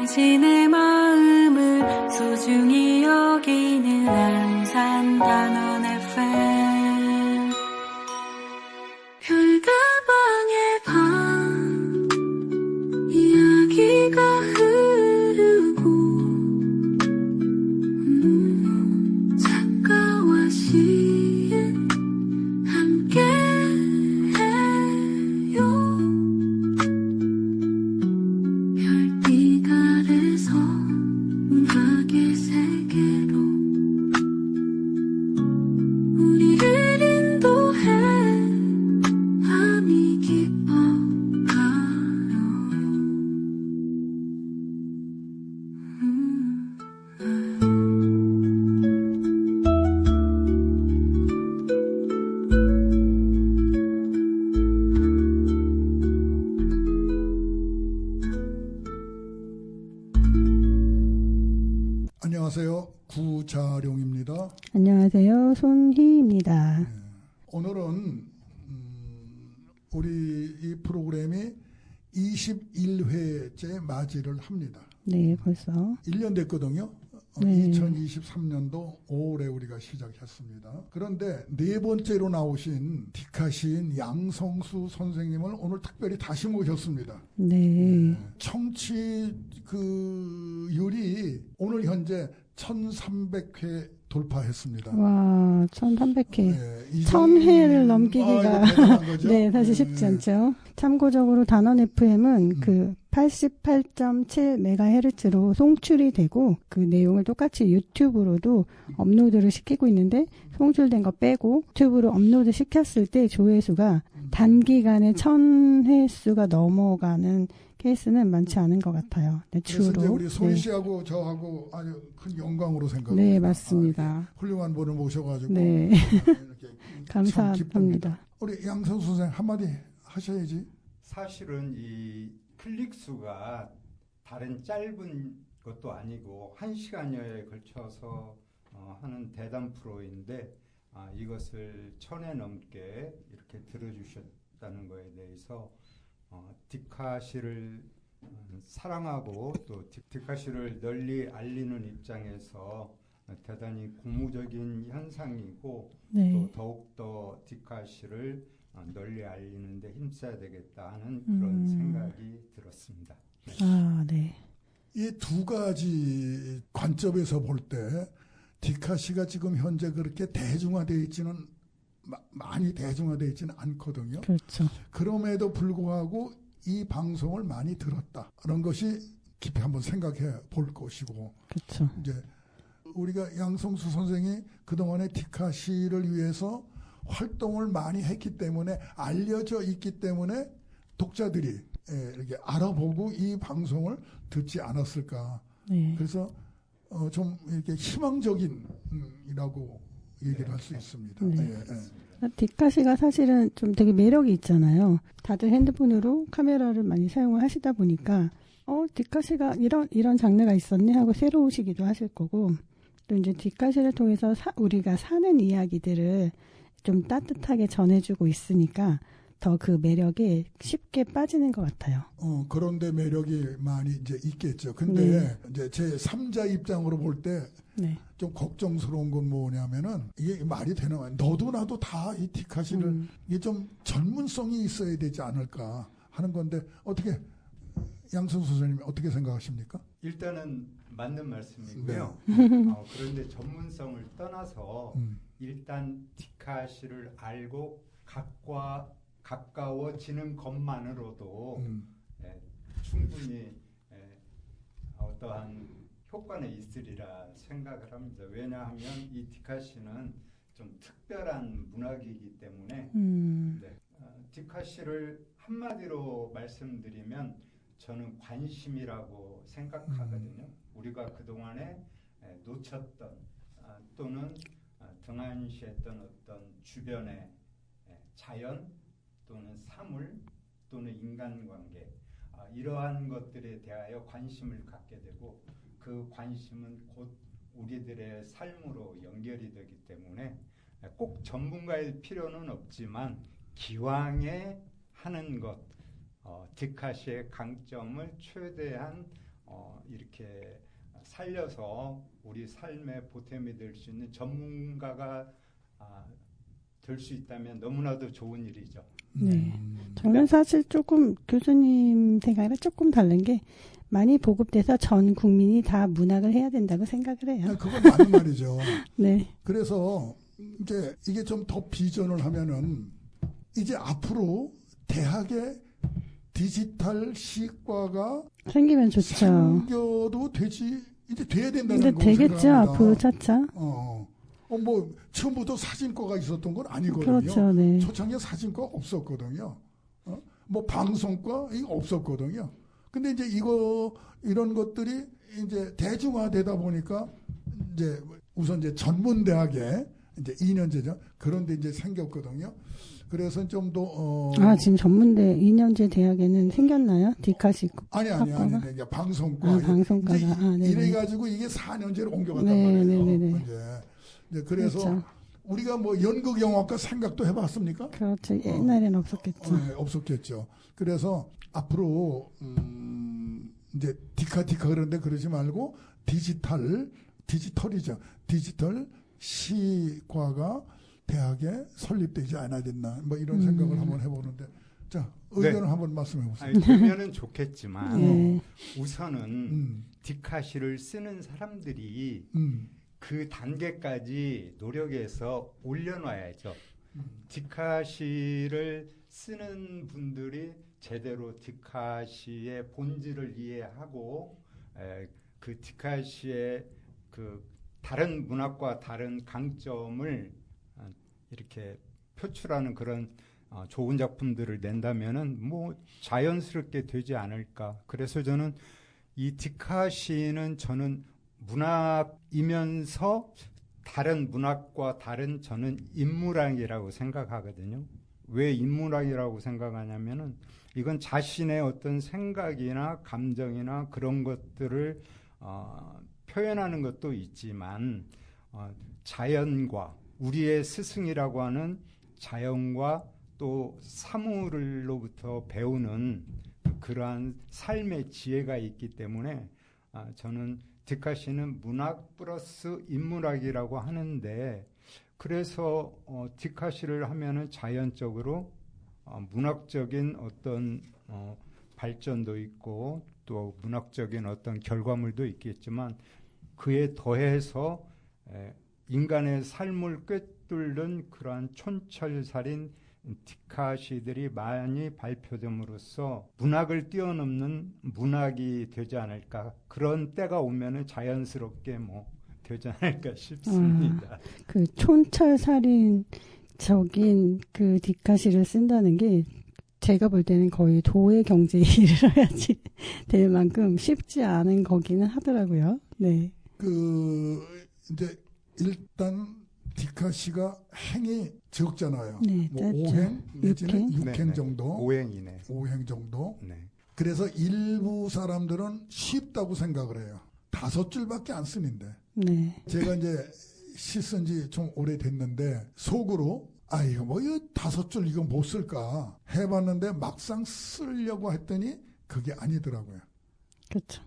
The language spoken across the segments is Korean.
당신의 마음을 소중히 여기는 안산 단원 FM 별다방의 밤 이야기가 흐르고 작가와 시인 함께 안녕하세요. 구자룡입니다. 안녕하세요. 손희입니다. 네. 오늘은 우리 이 프로그램이 21회째 맞이를 합니다. 네, 벌써 1년 됐거든요. 네. 2023년도 5월에 우리가 시작했습니다. 그런데 네 번째로 나오신 디카시인 양성수 선생님을 오늘 특별히 다시 모셨습니다. 네. 청취율이 오늘 현재 1300회 돌파했습니다. 와, 1300회. 네, 1000회를 넘기기가 네, 사실 쉽지 않죠. 참고적으로 단원 FM은 그 88.7MHz로 송출이 되고 그 내용을 똑같이 유튜브로도 업로드를 시키고 있는데 송출된 거 빼고 유튜브로 업로드 시켰을 때 조회수가 단기간에 1000회수가 넘어가는 케이스는 많지 않은 것 같아요. 네, 주로. 그래서 이제 우리 소희 씨하고 저하고 아주 큰 영광으로 생각합니다. 네, 맞습니다. 훌륭한 분을 모셔가지고 네. 이렇게 감사합니다. 우리 양성수 선생 한마디 하셔야지. 사실은 이 클릭수가 다른 짧은 것도 아니고 1시간여에 걸쳐서 하는 대담 프로인데 이것을 1000회 넘게 이렇게 들어주셨다는 거에 대해서 디카시를 사랑하고 또 디카시를 널리 알리는 입장에서 대단히 고무적인 현상이고 네. 또 더욱더 디카시를 널리 알리는 데 힘써야 되겠다 하는 그런 생각이 들었습니다. 아, 네. 이 두 가지 관점에서 볼 때 디카시가 지금 현재 그렇게 대중화되어 있지는 많이 대중화되어 있지는 않거든요. 그렇죠. 그럼에도 불구하고 이 방송을 많이 들었다. 그런 것이 깊이 한번 생각해 볼 것이고. 그렇죠. 이제 우리가 양성수 선생이 그동안에 디카시를 위해서 활동을 많이 했기 때문에 알려져 있기 때문에 독자들이 이렇게 알아보고 이 방송을 듣지 않았을까. 네. 그래서 좀 이렇게 희망적인이라고 얘기를 할 수 있습니다. 네. 예, 예. 디카시가 사실은 좀 되게 매력이 있잖아요. 다들 핸드폰으로 카메라를 많이 사용을 하시다 보니까 디카시가 이런 장르가 있었네 하고 새로우시기도 하실 거고 또 이제 디카시를 통해서 우리가 사는 이야기들을 좀 따뜻하게 전해주고 있으니까 더 그 매력에 쉽게 빠지는 것 같아요. 그런데 매력이 많이 이제 있겠죠. 근데 이제 제 3자 입장으로 볼 때 좀 걱정스러운 건 뭐냐면은 이게 말이 되는 거야. 너도 나도 다 이 디카시를 이게 좀 전문성이 있어야 되지 않을까 하는 건데 어떻게 양성수 선생님이 어떻게 생각하십니까? 일단은 맞는 말씀이고요. 그런데 전문성을 떠나서 일단 디카시를 알고 가까워지는 것만으로도 충분히 어떠한 효과는 있으리라 생각을 합니다. 왜냐하면 이 디카시는 좀 특별한 문학이기 때문에 디카시를 한마디로 말씀드리면 저는 관심이라고 생각하거든요. 우리가 그동안에 놓쳤던 또는 등한시했던 어떤 주변의 자연 또는 사물 또는 인간관계 이러한 것들에 대하여 관심을 갖게 되고 그 관심은 곧 우리들의 삶으로 연결이 되기 때문에 꼭 전문가일 필요는 없지만 기왕에 하는 것 디카시의 강점을 최대한 이렇게 살려서 우리 삶의 보탬이 될 수 있는 전문가가 될 수 있다면 너무나도 좋은 일이죠. 네. 저는 사실 조금 교수님 생각이랑 조금 다른 게 많이 보급돼서 전 국민이 다 문학을 해야 된다고 생각을 해요. 그건 맞는 말이죠. 네. 그래서 이제 이게 좀 더 비전을 하면은 이제 앞으로 대학에 디지털 시과가 생기면 좋죠. 생겨도 되지 이제 돼야 된다는 근데 거 되겠죠. 생각합니다. 앞으로 차차. 뭐 처음부터 사진과가 있었던 건 아니거든요. 그렇죠. 네. 초창기에 사진과가 없었거든요. 뭐 방송과 이거 없었거든요. 근데 이제 이런 것들이 이제 대중화되다 보니까 이제 우선 이제 전문 대학에 이제 2년제죠. 그런데 이제 생겼거든요. 그래서 좀 더 지금 전문대 2년제 대학에는 생겼나요? 디카시 아니 이제 방송과 방송과가 이제 이래 가지고 이게 4년제로 옮겨갔단 말이에요. 이제 그래서 그렇죠. 우리가 뭐 연극 영화과 생각도 해봤습니까? 그렇죠. 옛날에는 없었겠죠. 네, 없었겠죠. 그래서 앞으로 이제 디카 그런데 그러지 말고 디지털이죠. 디지털 시과가 대학에 설립되지 않아야 됐나 뭐 이런 생각을 한번 해보는데 자 의견을 한번 말씀해 보세요. 되면은 좋겠지만 우선은 디카시를 쓰는 사람들이 그 단계까지 노력해서 올려놔야죠. 디카시를 쓰는 분들이 제대로 디카시의 본질을 이해하고 그 디카시의 그 다른 문학과 다른 강점을 이렇게 표출하는 그런 좋은 작품들을 낸다면은 뭐 자연스럽게 되지 않을까. 그래서 저는 이 디카시는 저는 문학이면서 다른 문학과 다른 저는 인문학이라고 생각하거든요. 왜 인문학이라고 생각하냐면은 이건 자신의 어떤 생각이나 감정이나 그런 것들을 표현하는 것도 있지만 자연과 우리의 스승이라고 하는 자연과 또 사물로부터 배우는 그러한 삶의 지혜가 있기 때문에 저는 디카시는 문학 플러스 인문학이라고 하는데 그래서 디카시를 하면은 자연적으로 문학적인 어떤 발전도 있고 또 문학적인 어떤 결과물도 있겠지만 그에 더해서 인간의 삶을 꿰뚫는 그러한 촌철살인 디카시들이 많이 발표됨으로써 문학을 뛰어넘는 문학이 되지 않을까. 그런 때가 오면은 자연스럽게 뭐 되지 않을까 싶습니다. 그 촌철살인적인 그 디카시를 쓴다는 게 제가 볼 때는 거의 도의 경제에 이르러야지 될 만큼 쉽지 않은 거기는 하더라고요. 네. 이제 일단 디카시가 행이 적잖아요. 네, 뭐 5행 내지는 6행 정도. 5행이네. 5행 정도. 네. 그래서 일부 사람들은 쉽다고 생각을 해요. 5줄밖에 안 쓰는데. 네. 제가 이제 시 쓴 지 좀 오래됐는데 속으로 이거 뭐 이거 5줄 이거 못 쓸까 해봤는데 막상 쓰려고 했더니 그게 아니더라고요. 그렇죠.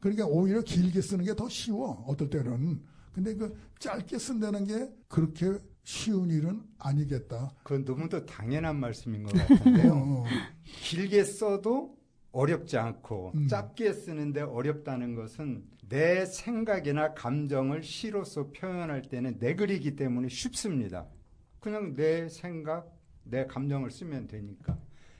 그러니까 오히려 길게 쓰는 게 더 쉬워. 어떨 때는. 근데 그 짧게 쓴다는 게 그렇게 쉬운 일은 아니겠다. 그건 너무도 당연한 말씀인 것 같은데요. 길게 써도 어렵지 않고 짧게 쓰는데 어렵다는 것은 내 생각이나 감정을 시로서 표현할 때는 내 글이기 때문에 쉽습니다. 그냥 내 생각, 내 감정을 쓰면 되니까.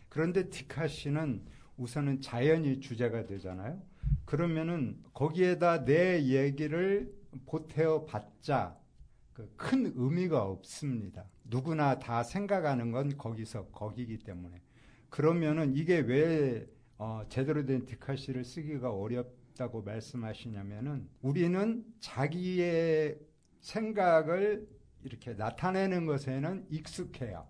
그런데 디카시는 우선은 자연이 주제가 되잖아요. 그러면은 거기에다 내 얘기를 보태어 봤자 큰 의미가 없습니다. 누구나 다 생각하는 건 거기기 때문에. 그러면은 이게 왜 제대로 된 디카시를 쓰기가 어렵다고 말씀하시냐면은 우리는 자기의 생각을 이렇게 나타내는 것에는 익숙해요.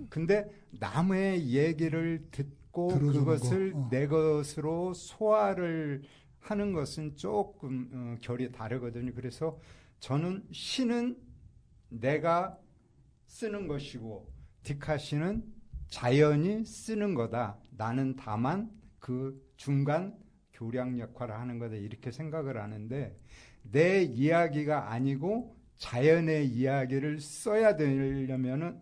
근데 남의 얘기를 듣고 그것을 내 것으로 소화를 하는 것은 조금 결이 다르거든요. 그래서 저는 시는 내가 쓰는 것이고 디카시는 자연이 쓰는 거다. 나는 다만 그 중간 교량 역할을 하는 거다 이렇게 생각을 하는데 내 이야기가 아니고 자연의 이야기를 쓰려면은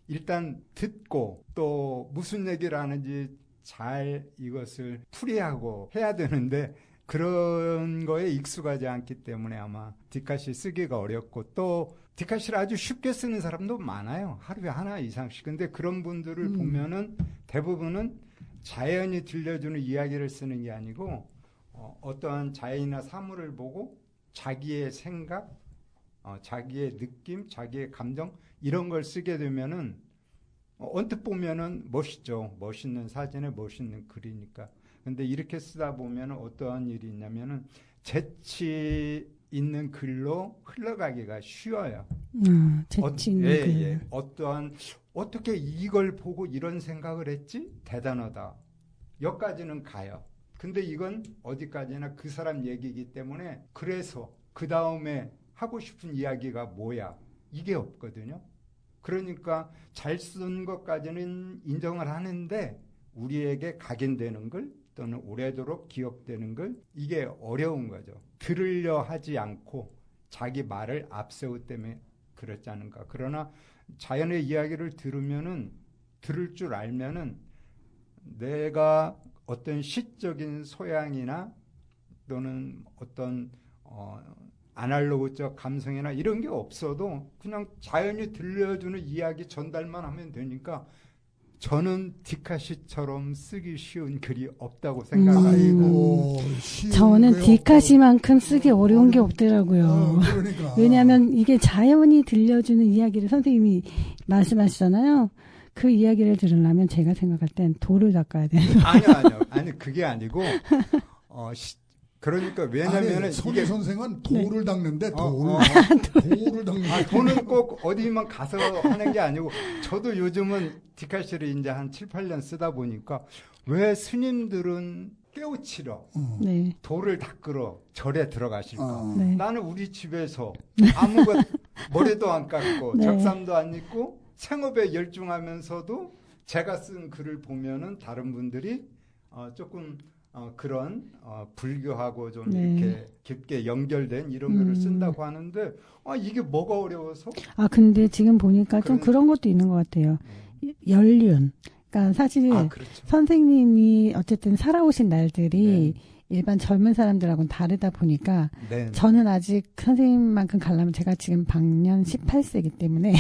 일단 듣고 또 무슨 얘기를 하는지 잘 이것을 풀이하고 해야 되는데 그런 거에 익숙하지 않기 때문에 아마 디카시 쓰기가 어렵고 또 디카시를 아주 쉽게 쓰는 사람도 많아요. 하루에 하나 이상씩. 근데 그런 분들을 보면은 대부분은 자연이 들려주는 이야기를 쓰는 게 아니고 어떠한 자연이나 사물을 보고 자기의 생각, 자기의 느낌, 자기의 감정 이런 걸 쓰게 되면은 언뜻 보면은 멋있죠. 멋있는 사진에 멋있는 글이니까. 근데 이렇게 쓰다 보면은 어떠한 일이 있냐면은 재치 있는 글로 흘러가기가 쉬워요. 재치 있는 글. 예. 어떻게 이걸 보고 이런 생각을 했지? 대단하다. 여기까지는 가요. 근데 이건 어디까지나 그 사람 얘기이기 때문에 그래서 그 다음에 하고 싶은 이야기가 뭐야? 이게 없거든요. 그러니까 잘 쓴 것까지는 인정을 하는데 우리에게 각인되는 글 또는 오래도록 기억되는 글 이게 어려운 거죠. 들으려 하지 않고 자기 말을 앞세우 때문에 그렇지 않은가. 그러나 자연의 이야기를 들을 줄 알면은 내가 어떤 시적인 소양이나 또는 어떤 아날로그적 감성이나 이런 게 없어도 그냥 자연이 들려주는 이야기 전달만 하면 되니까 저는 디카시처럼 쓰기 쉬운 글이 없다고 생각합니다. 아이고, 저는 디카시만큼 쓰기 어려운 게 없더라고요. 그러니까. 왜냐하면 이게 자연이 들려주는 이야기를 선생님이 말씀하시잖아요. 그 이야기를 들으려면 제가 생각할 땐 돌을 닦아야 돼요. 아니요. 아니 그게 아니고 그러니까 왜냐면은 손희 이게 선생은 돌을 닦는데 돌을 닦는데 돌은 꼭 어디만 가서 하는 게 아니고 저도 요즘은 디카시를 이제 한 7, 8년 쓰다 보니까 왜 스님들은 깨우치러 네. 돌을 닦으러 절에 들어가실까? 네. 나는 우리 집에서 아무것 머리도 안 깎고 네. 적삼도 안 입고 생업에 열중하면서도 제가 쓴 글을 보면은 다른 분들이 조금 그런 불교하고 좀 네. 이렇게 깊게 연결된 이런 글을 쓴다고 하는데 이게 뭐가 어려워서? 근데 지금 보니까 좀 그런 것도 있는 것 같아요. 연륜. 그러니까 사실 그렇죠. 선생님이 어쨌든 살아오신 날들이 일반 젊은 사람들하고는 다르다 보니까 네. 저는 아직 선생님만큼 가려면 제가 지금 방년 18세이기 때문에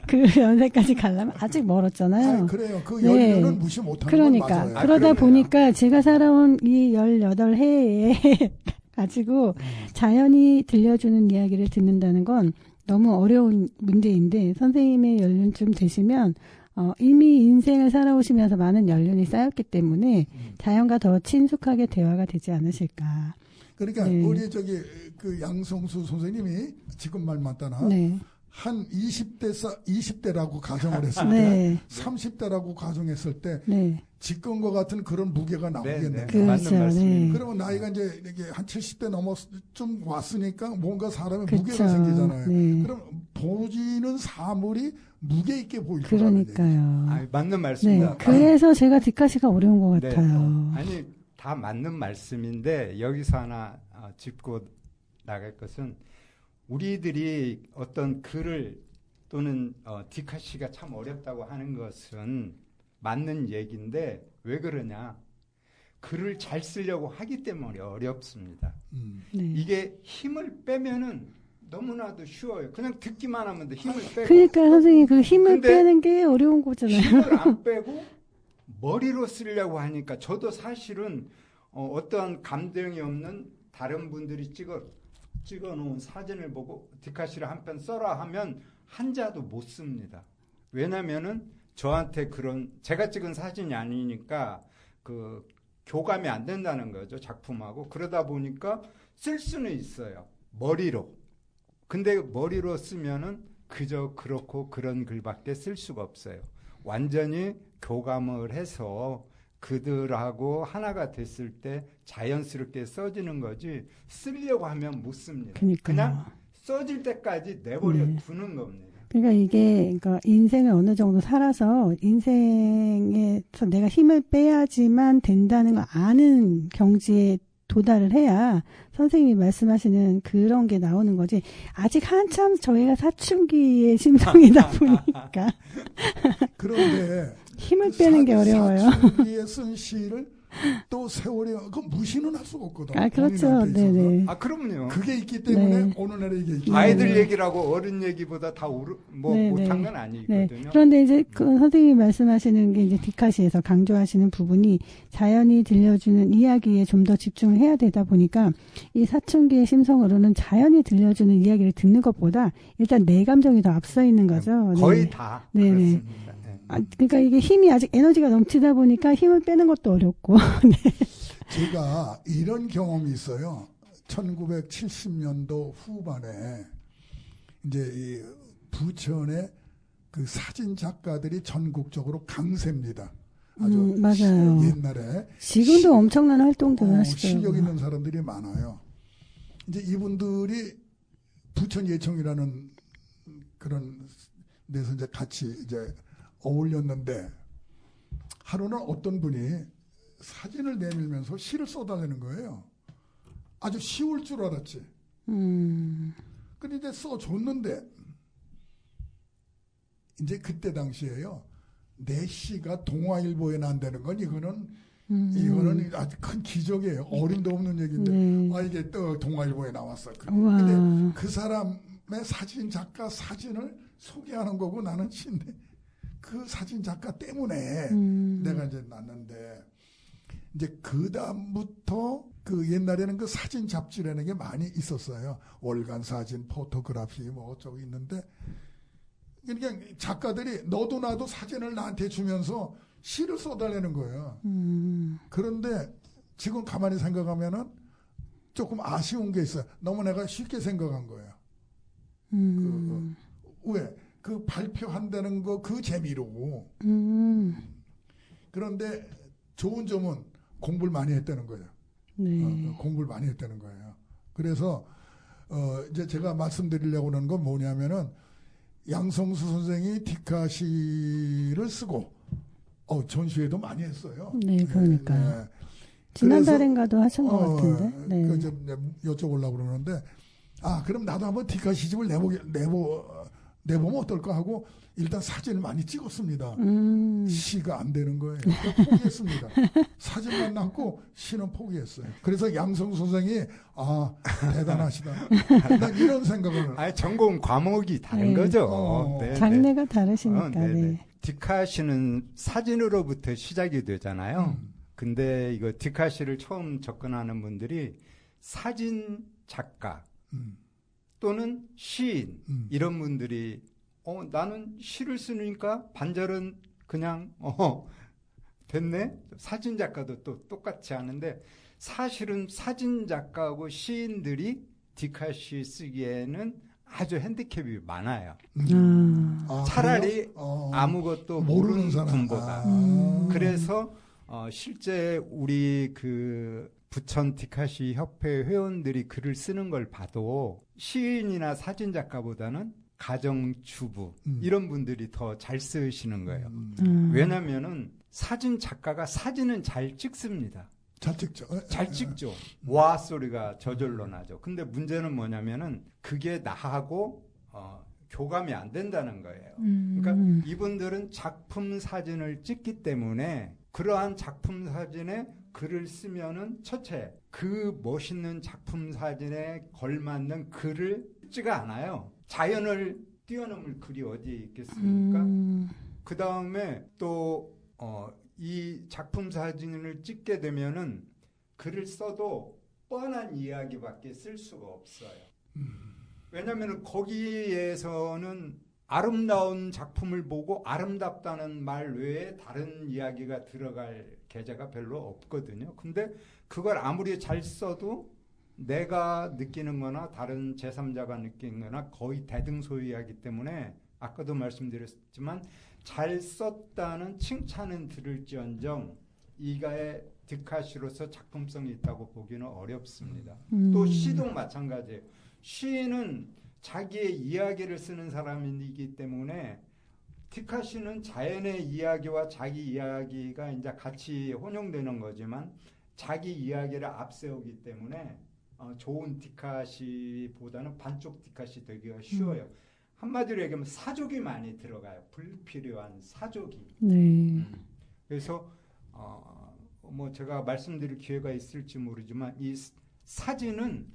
그 연세까지 가려면 아직 멀었잖아요. 그래요. 그 네. 연륜은 무시 못하는 그러니까 건 맞아요. 그러다 그러네요. 보니까 제가 살아온 이 18해에 가지고 자연이 들려주는 이야기를 듣는다는 건 너무 어려운 문제인데 선생님의 연륜쯤 되시면 이미 인생을 살아오시면서 많은 연륜이 쌓였기 때문에 자연과 더 친숙하게 대화가 되지 않으실까. 그러니까 네. 우리 그 양성수 선생님이 지금 말 맞다나 네. 한 20대라고 가정을 했을 네. 때 30대라고 가정했을 때 네. 지금과 같은 그런 무게가 나오겠네요. 그렇죠. 맞는 말씀입니다. 네. 그러면 나이가 이제 이게 한 70대 좀 왔으니까 뭔가 사람의 그렇죠. 무게가 생기잖아요. 네. 그럼 보지는 사물이 무게 있게 보일 줄 알아야 되죠. 그러니까요. 맞는 네. 말씀입니다. 그래서 제가 디카시가 어려운 것 네. 같아요. 아니 다 맞는 말씀인데 여기서 하나 짚고 나갈 것은 우리들이 어떤 글을 또는 디카시가 참 어렵다고 하는 것은 맞는 얘기인데 왜 그러냐? 글을 잘 쓰려고 하기 때문에 어렵습니다. 네. 이게 힘을 빼면은 너무나도 쉬워요. 그냥 듣기만 하면 돼. 힘을 빼고. 그러니까 선생님 그 힘을 근데 빼는 게 어려운 거잖아요. 힘을 안 빼고 머리로 쓰려고 하니까 저도 사실은 어떠한 감정이 없는 다른 분들이 찍어놓은 사진을 보고 디카시를 한 편 써라 하면 한자도 못 씁니다. 왜냐면은 저한테 제가 찍은 사진이 아니니까 그 교감이 안 된다는 거죠. 작품하고. 그러다 보니까 쓸 수는 있어요. 머리로. 근데 머리로 쓰면은 그저 그렇고 그런 글밖에 쓸 수가 없어요. 완전히 교감을 해서 그들하고 하나가 됐을 때 자연스럽게 써지는 거지 쓰려고 하면 못 씁니다. 그러니까요. 그냥 써질 때까지 내버려 두는 겁니다. 그러니까 이게 그러니까 인생을 어느 정도 살아서 인생에서 내가 힘을 빼야지만 된다는 걸 아는 경지에 도달을 해야 선생님이 말씀하시는 그런 게 나오는 거지. 아직 한참 저희가 사춘기의 심성이다 보니까 그런데 힘을 빼는 게 어려워요. 사춘기에 쓴 시를 또 세월이 그 무시는 할 수가 없거든. 아, 그렇죠. 본인한테 있어서. 네네. 아, 그럼요. 그게 있기 때문에 네. 오늘날의 이게 있기 아이들 때문에. 얘기라고 어른 얘기보다 다 네, 못한 네. 건 아니거든요. 네. 그런데 이제 그 선생님이 말씀하시는 게 이제 디카시에서 강조하시는 부분이 자연이 들려주는 이야기에 좀 더 집중을 해야 되다 보니까 이 사춘기의 심성으로는 자연이 들려주는 이야기를 듣는 것보다 일단 내 감정이 더 앞서 있는 거죠. 거의 네. 다 네네. 그렇습니다. 네. 아, 그러니까 이게 힘이 아직 에너지가 넘치다 보니까 힘을 빼는 것도 어렵고. 네. 제가 이런 경험이 있어요. 1970년도 후반에 이제 이 부천의 그 사진 작가들이 전국적으로 강세입니다. 아주 맞아요. 옛날에 지금도 엄청난 활동들을 하시더라고요. 실력 있는 사람들이 많아요. 이제 이분들이 부천 예청이라는 그런 데서 이제 같이 이제 어울렸는데 하루는 어떤 분이 사진을 내밀면서 시를 써달라는 거예요. 아주 쉬울 줄 알았지. 근데 이제 써줬는데 이제 그때 당시에요. 내 시가 동아일보에 난다는 건 이거는 아주 큰 기적이에요. 어림도 없는 얘기인데 네. 아 이게 또 동아일보에 나왔어. 우와. 근데 그 사람의 사진 작가 사진을 소개하는 거고 나는 시인데 그 사진 작가 때문에 내가 이제 났는데 이제 그 다음부터 그 옛날에는 그 사진 잡지라는 게 많이 있었어요. 월간 사진, 포토그래피 뭐 어쩌고 있는데 그러니까 작가들이 너도 나도 사진을 나한테 주면서 시를 써달라는 거예요. 그런데 지금 가만히 생각하면은 조금 아쉬운 게 있어요. 너무 내가 쉽게 생각한 거예요. 왜? 그 발표한다는 거 그 재미로. 그런데 좋은 점은 공부를 많이 했다는 거예요. 네. 공부를 많이 했다는 거예요. 그래서 이제 제가 말씀드리려고 하는 건 뭐냐면은 양성수 선생이 디카시를 쓰고 전시회도 많이 했어요. 네, 그러니까요. 네. 지난달인가도 하신 것 같은데. 네. 그 좀 여쭤보려고 그러는데 그럼 나도 한번 디카시 집을 내보면 어떨까 하고 일단 사진을 많이 찍었습니다. 시가 안 되는 거예요. 포기했습니다. 사진만 남고 시는 포기했어요. 그래서 양성 선생이 대단하시다. 난 이런 생각을. 전공 과목이 다른 네. 거죠. 네, 장르가 다르시니까. 네. 디카시는 사진으로부터 시작이 되잖아요. 근데 이거 디카시를 처음 접근하는 분들이 사진 작가 또는 시인 이런 분들이 나는 시를 쓰니까 반절은 그냥 됐네. 사진 작가도 또 똑같이 하는데 사실은 사진 작가하고 시인들이 디카시 쓰기에는 아주 핸디캡이 많아요. 차라리 아무것도 모르는 분보다. 그래서 실제 우리 그 부천 디카시 협회 회원들이 글을 쓰는 걸 봐도 시인이나 사진 작가보다는 가정주부 이런 분들이 더 잘 쓰시는 거예요. 왜냐면은 사진 작가가 사진은 잘 찍습니다. 잘 찍죠. 잘 찍죠. 와 소리가 저절로 나죠. 근데 문제는 뭐냐면은 그게 나하고 교감이 안 된다는 거예요. 그러니까 이분들은 작품 사진을 찍기 때문에 그러한 작품 사진에 글을 쓰면은 첫째 그 멋있는 작품 사진에 걸맞는 글을 찍지가 않아요. 자연을 뛰어넘을 글이 어디에 있겠습니까? 그 다음에 또 이 작품 사진을 찍게 되면은 글을 써도 뻔한 이야기밖에 쓸 수가 없어요. 왜냐하면 거기에서는 아름다운 작품을 보고 아름답다는 말 외에 다른 이야기가 들어갈 계제가 별로 없거든요. 근데 그걸 아무리 잘 써도 내가 느끼는 거나 다른 제3자가 느끼는 거나 거의 대등소이하기 때문에 아까도 말씀드렸지만 잘 썼다는 칭찬은 들을지언정 이가의 디카시로서 작품성이 있다고 보기는 어렵습니다. 또 시도 마찬가지예요. 시인은 자기의 이야기를 쓰는 사람이기 때문에 디카시는 자연의 이야기와 자기 이야기가 이제 같이 혼용되는 거지만 자기 이야기를 앞세우기 때문에 좋은 디카시보다는 반쪽 디카시 되기가 쉬워요. 한마디로 얘기하면 사족이 많이 들어가요. 불필요한 사족이. 네. 그래서 뭐 제가 말씀드릴 기회가 있을지 모르지만 이 사진은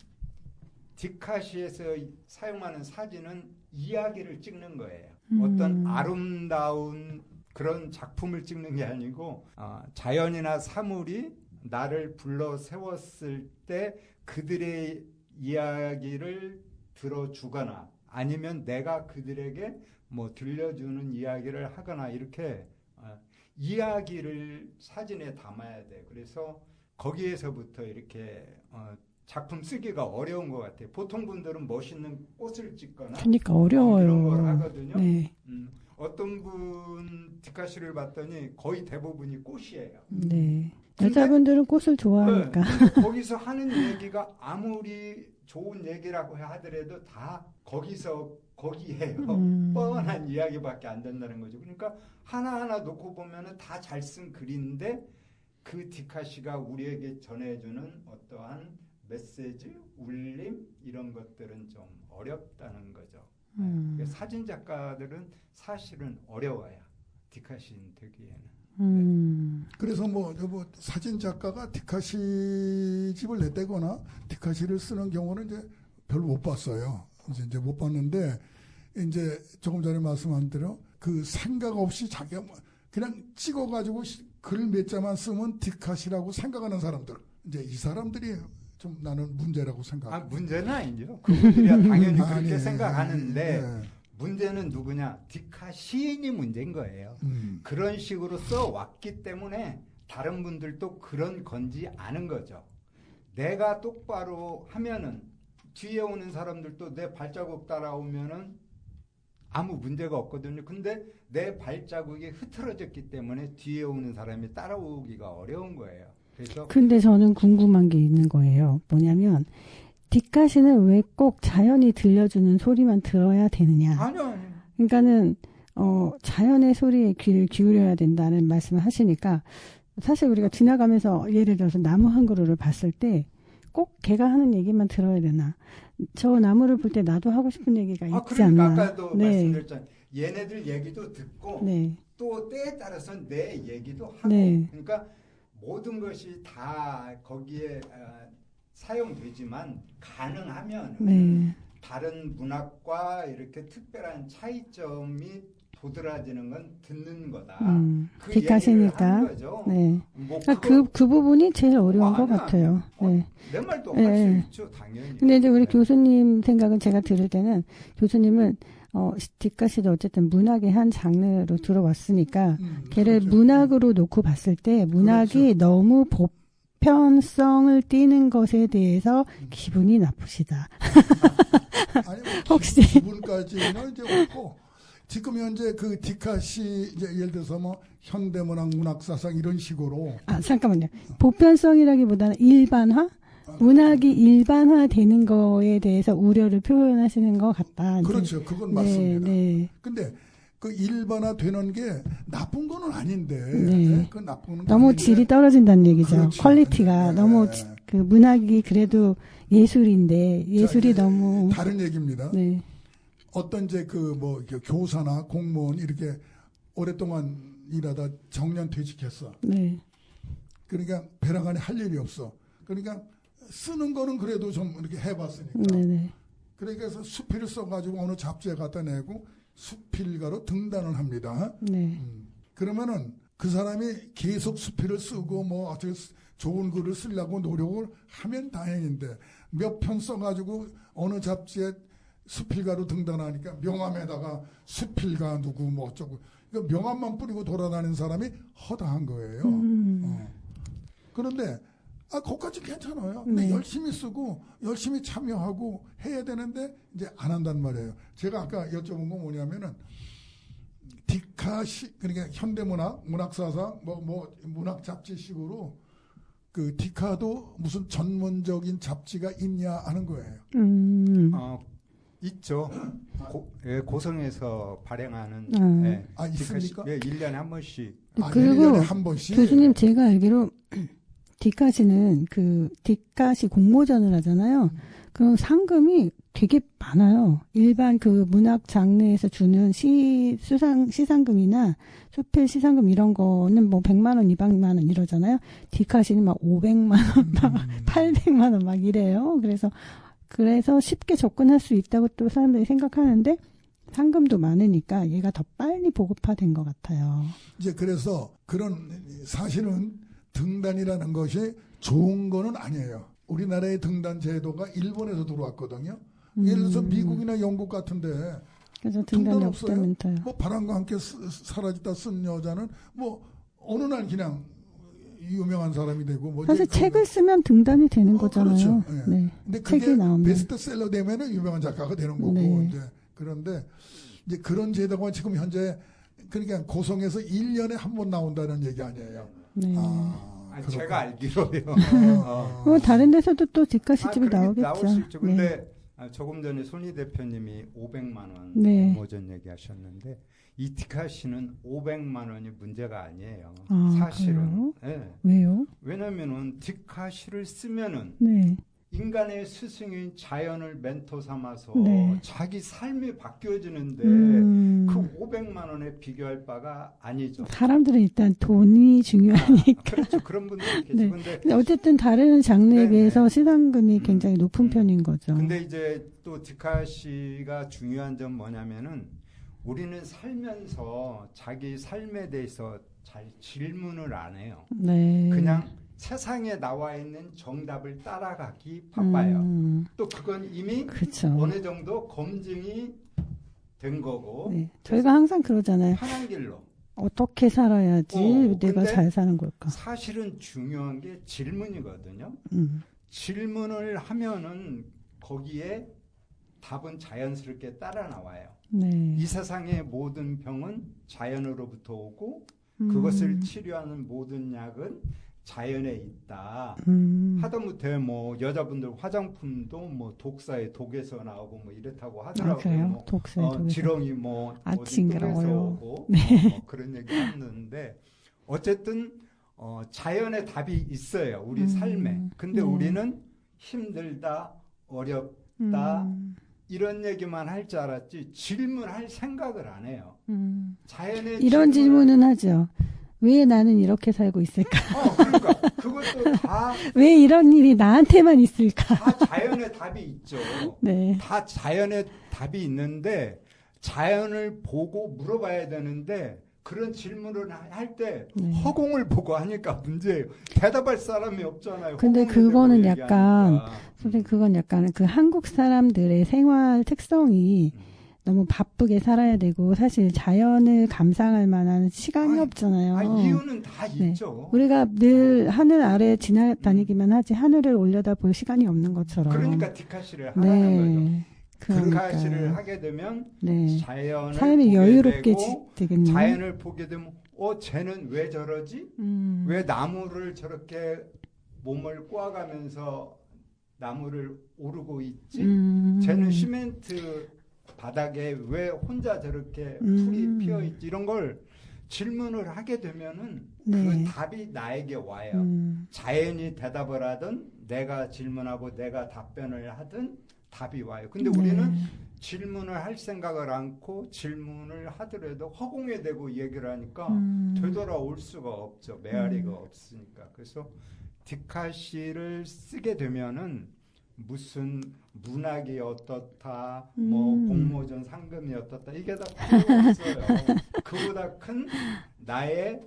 디카시에서 사용하는 사진은 이야기를 찍는 거예요. 어떤 아름다운 그런 작품을 찍는 게 아니고 자연이나 사물이 나를 불러 세웠을 때 그들의 이야기를 들어주거나 아니면 내가 그들에게 뭐 들려주는 이야기를 하거나 이렇게 이야기를 사진에 담아야 돼. 그래서 거기에서부터 이렇게 작품 쓰기가 어려운 것 같아요. 보통 분들은 멋있는 꽃을 찍거나 그러니까 어려워요. 이런 걸 하거든요. 네. 어떤 분 디카시를 봤더니 거의 대부분이 꽃이에요. 네. 여자분들은 꽃을 좋아하니까. 네, 거기서 하는 얘기가 아무리 좋은 얘기라고 하더라도 다 거기에요. 뻔한 이야기밖에 안 된다는 거죠. 그러니까 하나하나 놓고 보면은 다 잘 쓴 글인데 그 디카시가 우리에게 전해주는 어떠한 메시지, 울림 이런 것들은 좀 어렵다는 거죠. 사진 작가들은 사실은 어려워요. 디카시인 되기에는. 그래서 뭐 사진 작가가 디카시 집을 냈다거나 디카시를 쓰는 경우는 이제 별로 못 봤어요. 이제 못 봤는데 이제 조금 전에 말씀한 대로 그 생각 없이 자기가 그냥 찍어가지고 글 몇 자만 쓰면 디카시라고 생각하는 사람들 이제 이 사람들이 좀 나는 문제라고 생각합니다. 문제는 아니죠. 그분들이 당연히 그렇게 아니, 생각하는데 네. 문제는 누구냐? 디카 시인이 문제인 거예요. 그런 식으로 써왔기 때문에 다른 분들도 그런 건지 아는 거죠. 내가 똑바로 하면은 뒤에 오는 사람들도 내 발자국 따라오면은 아무 문제가 없거든요. 근데 내 발자국이 흐트러졌기 때문에 뒤에 오는 사람이 따라오기가 어려운 거예요. 그래서 근데 저는 궁금한 게 있는 거예요. 뭐냐면 디카시는 왜 꼭 자연이 들려주는 소리만 들어야 되느냐? 아니요. 그러니까는 자연의 소리에 귀를 기울여야 된다는 말씀을 하시니까 사실 우리가 지나가면서 예를 들어서 나무 한 그루를 봤을 때 꼭 걔가 하는 얘기만 들어야 되나? 저 나무를 볼 때 나도 하고 싶은 얘기가 있지 그러니까 않나? 아까도 말씀드렸잖아요. 얘네들 얘기도 듣고 네. 또 때에 따라서 내 얘기도 하고 네. 그러니까 모든 것이 다 거기에 사용되지만 가능하면 네. 다른 문학과 이렇게 특별한 차이점이 도드라지는 건 듣는 거다. 그 디카시니까. 얘기를 하는 거죠. 네. 뭐 그 부분이 제일 어려운 것 같아요. 네. 내 말도 할 수 네. 있죠, 당연히. 근데 이제 우리 교수님 생각은 제가 들을 때는 교수님은 디카시도 어쨌든 문학의 한 장르로 들어왔으니까 걔를 그렇죠. 문학으로 놓고 봤을 때 문학이 그렇죠. 너무 보편성을 띠는 것에 대해서 기분이 나쁘시다. 아니, 혹시 기분까지는 이제 없고 지금 현재 그 디카시 이제 예를 들어서 뭐 현대문학, 문학사상 이런 식으로 잠깐만요. 보편성이라기보다는 일반화? 문학이 일반화되는 거에 대해서 우려를 표현하시는 것 같다. 그렇죠. 그건 맞습니다. 네. 근데 그 일반화되는 게 나쁜 거는 아닌데 네. 그 나쁜 건 너무 아닌데 질이 떨어진다는 얘기죠. 그렇죠. 퀄리티가 네. 너무 그 문학이 그래도 예술인데 예술이 자, 너무 다른 얘기입니다. 네. 어떤 이제 그 뭐 교사나 공무원 이렇게 오랫동안 일하다 정년 퇴직했어. 네. 그러니까 배랑간에 할 일이 없어. 그러니까 쓰는 거는 그래도 좀 이렇게 해봤으니까. 네네. 그러니까 수필을 써가지고 어느 잡지에 갖다 내고 수필가로 등단을 합니다. 네. 그러면은 그 사람이 계속 수필을 쓰고 뭐 아주 좋은 글을 쓰려고 노력을 하면 다행인데 몇 편 써가지고 어느 잡지에 수필가로 등단하니까 명함에다가 수필가 누구 뭐 어쩌고 그러니까 명함만 뿌리고 돌아다니는 사람이 허다한 거예요. 그런데 그것까지 괜찮아요. 근데 네. 열심히 쓰고 열심히 참여하고 해야 되는데 이제 안 한단 말이에요. 제가 아까 여쭤본 건 뭐냐면은 디카시 그러니까 현대문학, 문학사상 뭐 문학 잡지식으로 그 디카도 무슨 전문적인 잡지가 있냐 하는 거예요. 있죠. 고성에서 발행하는 예, 있습니까? 예, 1년에 한 번씩. 그리고 1년에 한 번씩. 교수님 제가 알기로 디카시는 그 디카시 공모전을 하잖아요. 그럼 상금이 되게 많아요. 일반 그 문학 장르에서 주는 시상금이나 소필 시상금 이런 거는 뭐 100만 원, 200만 원 이러잖아요. 디카시는 막 500만 원, 막 800만 원 막 이래요. 그래서 쉽게 접근할 수 있다고 또 사람들이 생각하는데 상금도 많으니까 얘가 더 빨리 보급화된 것 같아요. 이제 그래서 그런 사실은 등단이라는 것이 좋은 거는 아니에요. 우리나라의 등단 제도가 일본에서 들어왔거든요. 예를 들어서 미국이나 영국 같은데 그래서 등단이 없어요. 없다면서요. 뭐 바람과 함께 사라지다 쓴 여자는 뭐 어느 날 그냥 유명한 사람이 되고 뭐 사실 책을 쓰면 등단이 되는 거잖아요. 그렇죠. 네. 네. 근데 그게 책이 나오면 베스트셀러 되면은 유명한 작가가 되는 거고 네. 이제 그런데 이제 그런 제도가 지금 현재 그러니까 고성에서 1년에 한 번 나온다는 얘기 아니에요. 네. 제가 알기로요. 다른 데서도 또 디카시집이 나오겠죠. 나올 수 있죠. 근데 네. 조금 전에 손희 대표님이 500만 원 네. 공모전 얘기하셨는데 이 디카시는 500만 원이 문제가 아니에요. 사실은. 네. 왜요? 왜냐면은 디카시를 쓰면은 네. 인간의 스승인 자연을 멘토 삼아서 네. 자기 삶이 바뀌어지는데 그 500만 원에 비교할 바가 아니죠. 사람들은 일단 돈이 중요하니까. 그렇죠. 그런 분들이 계시죠. 네. 근데 근데 어쨌든 다른 장르에 네, 비해서 네. 시상금이 굉장히 높은 편인 거죠. 근데 이제 또 디카시가 중요한 점 뭐냐면은 우리는 살면서 자기 삶에 대해서 잘 질문을 안 해요. 네. 그냥 세상에 나와 있는 정답을 따라가기 바빠요. 또 그건 이미 그렇죠. 어느 정도 검증이 된 거고. 네. 저희가 항상 그러잖아요. 편한 길로. 어떻게 살아야지 내가 근데 잘 사는 걸까? 사실은 중요한 게 질문이거든요. 질문을 하면은 거기에 답은 자연스럽게 따라 나와요. 네. 이 세상의 모든 병은 자연으로부터 오고 그것을 치료하는 모든 약은 자연에 있다. 하다못해 뭐 여자분들 화장품도 뭐 독에서 나오고 뭐 이렇다고 하더라고요. 그래요? 뭐 독서에 지렁이 뭐 어디 징그러워요. 똥에서 오고 네. 뭐 그런 얘기 하는데 어쨌든 자연의 답이 있어요. 우리 삶에. 근데 우리는 힘들다, 어렵다 이런 얘기만 할 줄 알았지 질문할 생각을 안 해요. 자연의 이런 질문은 하죠. 왜 나는 이렇게 살고 있을까? 그러니까 그것도 다 왜 이런 일이 나한테만 있을까? 다 자연의 답이 있죠. 네. 다 자연의 답이 있는데 자연을 보고 물어봐야 되는데 그런 질문을 할 때 허공을 보고 하니까 문제예요. 대답할 사람이 없잖아요. 근데 허공을 그거는 보고 약간 얘기하니까. 선생님 그건 약간 그 한국 사람들의 생활 특성이 너무 바쁘게 살아야 되고 사실 자연을 감상할 만한 시간이 없잖아요. 이유는 다 있죠. 우리가 늘 하늘 아래 지나다니기만 하지 하늘을 올려다 볼 시간이 없는 것처럼. 그러니까 디카시를 하라는 거죠. 디카시를 하게 되면 자연을 삶이 보게 여유롭게 되고 되겠네요. 자연을 보게 되면 쟤는 왜 저러지? 왜 나무를 저렇게 몸을 꼬아가면서 나무를 오르고 있지? 쟤는 시멘트 바닥에 왜 혼자 저렇게 풀이 피어 있지? 이런 걸 질문을 하게 되면은 그 답이 나에게 와요. 자연이 대답을 하든 내가 질문하고 내가 답변을 하든 답이 와요. 근데 우리는 질문을 할 생각을 않고 질문을 하더라도 허공에 대고 얘기를 하니까 되돌아올 수가 없죠. 메아리가 없으니까. 그래서 디카시를 쓰게 되면은 무슨 문학이 어떻다, 뭐 공모전 상금이 어떻다 이게 다 필요 없어요. 그보다 큰 나의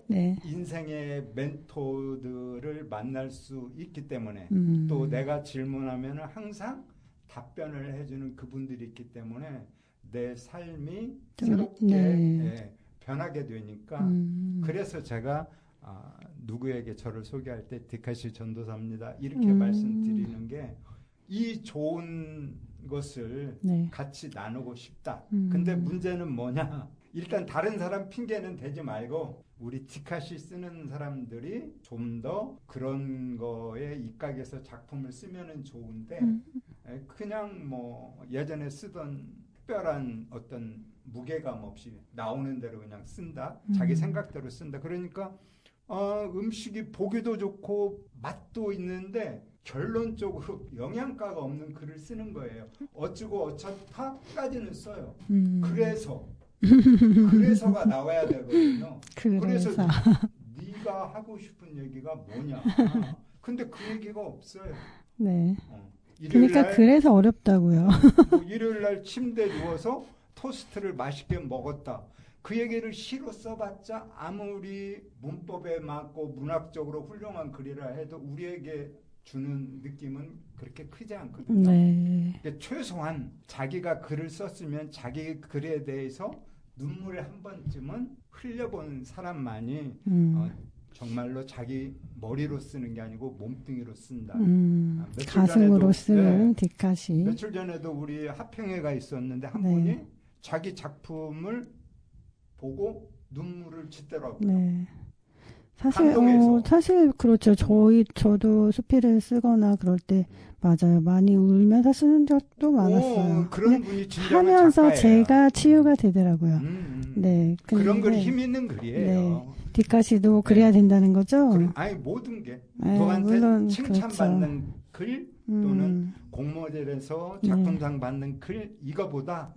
인생의 멘토들을 만날 수 있기 때문에 또 내가 질문하면 항상 답변을 해주는 그분들이 있기 때문에 내 삶이 새롭게 변하게 되니까 그래서 제가 누구에게 저를 소개할 때 디카시 전도사입니다 이렇게 말씀드리는 게 이 좋은 것을 같이 나누고 싶다. 근데 문제는 뭐냐? 일단 다른 사람 핑계는 대지 말고 우리 디카시 쓰는 사람들이 좀 더 그런 거에 입각해서 작품을 쓰면은 좋은데 그냥 뭐 예전에 쓰던 특별한 어떤 무게감 없이 나오는 대로 그냥 쓴다. 자기 생각대로 쓴다. 그러니까 음식이 보기도 좋고 맛도 있는데 결론적으로 영양가가 없는 글을 쓰는 거예요. 어쩌고 어쩌다까지는 써요. 그래서가 나와야 되거든요. 그래서 네가 하고 싶은 얘기가 뭐냐. 근데 그 얘기가 없어요. 네. 그러니까 그래서 어렵다고요. 뭐 일요일 날 침대에 누워서 토스트를 맛있게 먹었다. 그 얘기를 시로 써봤자 아무리 문법에 맞고 문학적으로 훌륭한 글이라 해도 우리에게 주는 느낌은 그렇게 크지 않거든요. 네. 최소한 자기가 글을 썼으면 자기 글에 대해서 눈물을 한 번쯤은 흘려본 사람만이 정말로 자기 머리로 쓰는 게 아니고 몸뚱이로 쓴다. 가슴으로 쓰는 디카시. 며칠 전에도 우리 합평회가 있었는데 한 분이 자기 작품을 보고 눈물을 짓더라고요. 네. 사실 그렇죠. 저도 수필을 쓰거나 그럴 때 맞아요. 많이 울면서 쓰는 적도 많았어요. 그런 분이 진정한 하면서 작가예요. 제가 치유가 되더라고요. 네. 그런 글이 힘 있는 글이에요. 네. 디카시도 그래야 된다는 거죠? 아니 모든 게 누구한테 칭찬받는 글 또는 공모전에서 작품상 받는 글 이거보다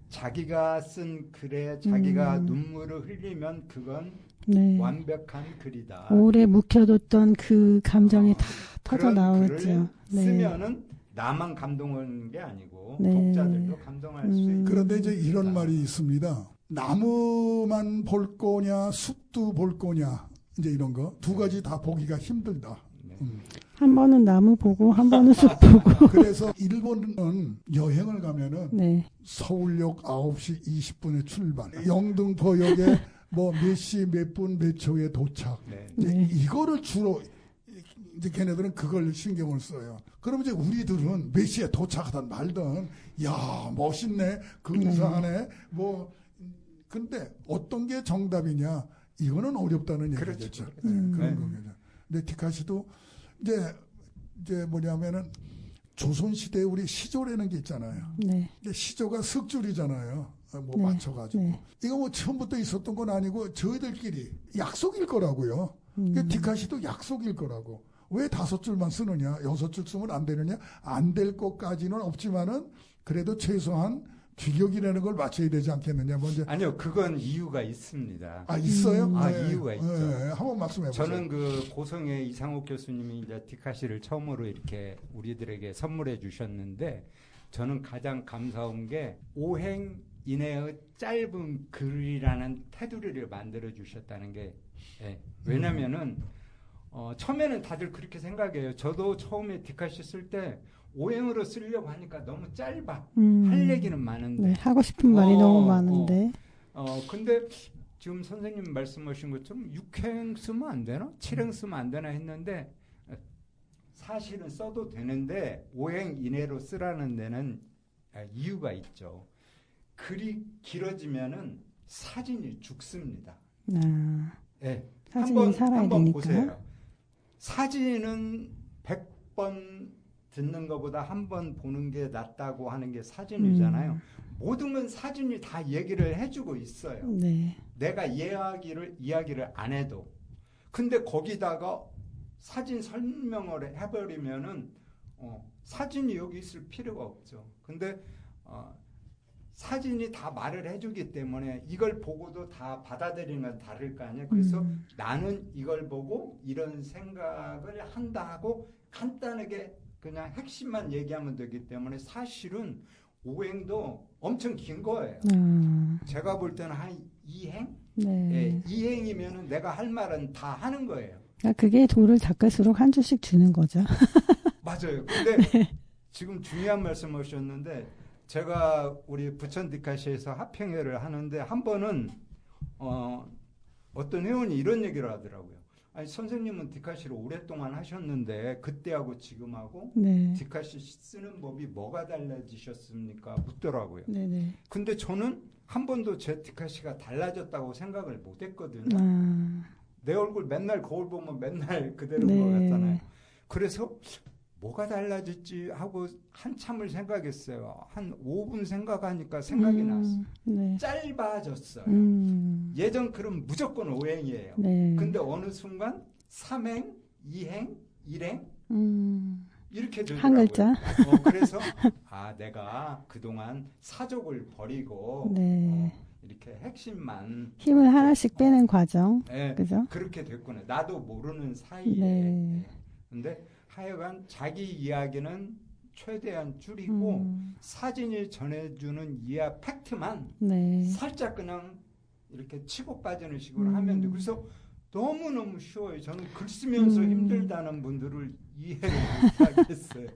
자기가 쓴 글에 자기가 눈물을 흘리면 그건 완벽한 글이다. 오래 묵혀뒀던 그 감정이 다 터져 나오죠. 쓰면은 나만 감동하는 게 아니고 독자들도 감동할 수 있는. 그런데 이제 이런 말이 있습니다. 나무만 볼 거냐 숲도 볼 거냐 이제 이런 거 두 가지 다 보기가 힘들다. 한 번은 나무 보고 한 번은 숲 보고. 그래서 일본은 여행을 가면은 서울역 9시 20분에 출발, 영등포역에 뭐 몇 시 몇 분 몇 초에 도착. 이거를 주로 이제 걔네들은 그걸 신경을 써요. 그럼 이제 우리들은 몇 시에 도착하든 말든 야 멋있네 근사하네 뭐 근데 어떤 게 정답이냐 이거는 어렵다는 얘기겠죠. 그런 거겠죠. 근데 디카시도 이제 뭐냐면은 조선 시대에 우리 시조라는 게 있잖아요. 근데 시조가 석줄이잖아요. 뭐 맞춰가지고 이거 뭐 처음부터 있었던 건 아니고 저희들끼리 약속일 거라고요. 디카시도 약속일 거라고. 왜 5줄만 쓰느냐, 6줄 쓰면 안 되느냐, 안 될 것까지는 없지만은 그래도 최소한 규격이라는 걸 맞춰야 되지 않겠느냐. 먼저 아니요, 그건 이유가 있습니다. 있어요? 이유가 있죠. 한번 말씀해 보세요. 저는 그 고성의 이상욱 교수님이 이제 디카시를 처음으로 이렇게 우리들에게 선물해 주셨는데 저는 가장 감사한 게 오행 이내의 짧은 글이라는 테두리를 만들어 주셨다는 게 왜냐면은 처음에는 다들 그렇게 생각해요. 저도 처음에 디카시 쓸 때 오행으로 쓰려고 하니까 너무 짧아. 할 얘기는 많은데 하고 싶은 말이 너무 많은데 근데 지금 선생님 말씀하신 것처럼 6행 쓰면 안 되나? 7행 쓰면 안 되나 했는데 사실은 써도 되는데 5행 이내로 쓰라는 데는 이유가 있죠. 글이 길어지면은 사진이 죽습니다. 사진이 살아야 한번 되니까. 보세요. 사진은 100번 듣는 것보다 한 번 보는 게 낫다고 하는 게 사진이잖아요. 모든 건 사진이 다 얘기를 해주고 있어요. 내가 이야기를 안 해도. 근데 거기다가 사진 설명을 해버리면은 사진이 여기 있을 필요가 없죠. 근데 사진이 다 말을 해주기 때문에 이걸 보고도 다 받아들이는 건 다를 거 아니에요. 그래서 나는 이걸 보고 이런 생각을 한다 하고 간단하게 그냥 핵심만 얘기하면 되기 때문에 사실은 오행도 엄청 긴 거예요. 제가 볼 때는 한 2행? 2행이면 내가 할 말은 다 하는 거예요. 그게 돌을 닦을수록 한 줄씩 주는 거죠. 맞아요. 근데 지금 중요한 말씀 하셨는데 제가 우리 부천 디카시에서 합평회를 하는데 한 번은 어떤 회원이 이런 얘기를 하더라고요. 아니 선생님은 디카시를 오랫동안 하셨는데 그때하고 지금하고 디카시 쓰는 법이 뭐가 달라지셨습니까? 묻더라고요. 근데 저는 한 번도 제 디카시가 달라졌다고 생각을 못 했거든요. 내 얼굴 맨날 거울 보면 맨날 그대로인 것 같잖아요. 그래서 뭐가 달라졌지 하고 한참을 생각했어요. 한 5분 생각하니까 생각이 났어요. 네. 짧아졌어요. 예전 글은 무조건 5행이에요. 네. 근데 어느 순간 3행, 2행, 1행 이렇게 되더라고요. 한 글자. 그래서 내가 그동안 사족을 버리고 네. 이렇게 핵심만 힘을 하나씩 빼는 과정. 네, 그죠? 그렇게 됐구나. 나도 모르는 사이에. 네. 근데 하여간 자기 이야기는 최대한 줄이고 사진이 전해주는 이야 팩트만 네. 살짝 그냥 이렇게 치고 빠지는 식으로 하면 돼. 그래서 너무너무 쉬워요. 저는 글 쓰면서 힘들다는 분들을 이해를 못하겠어요.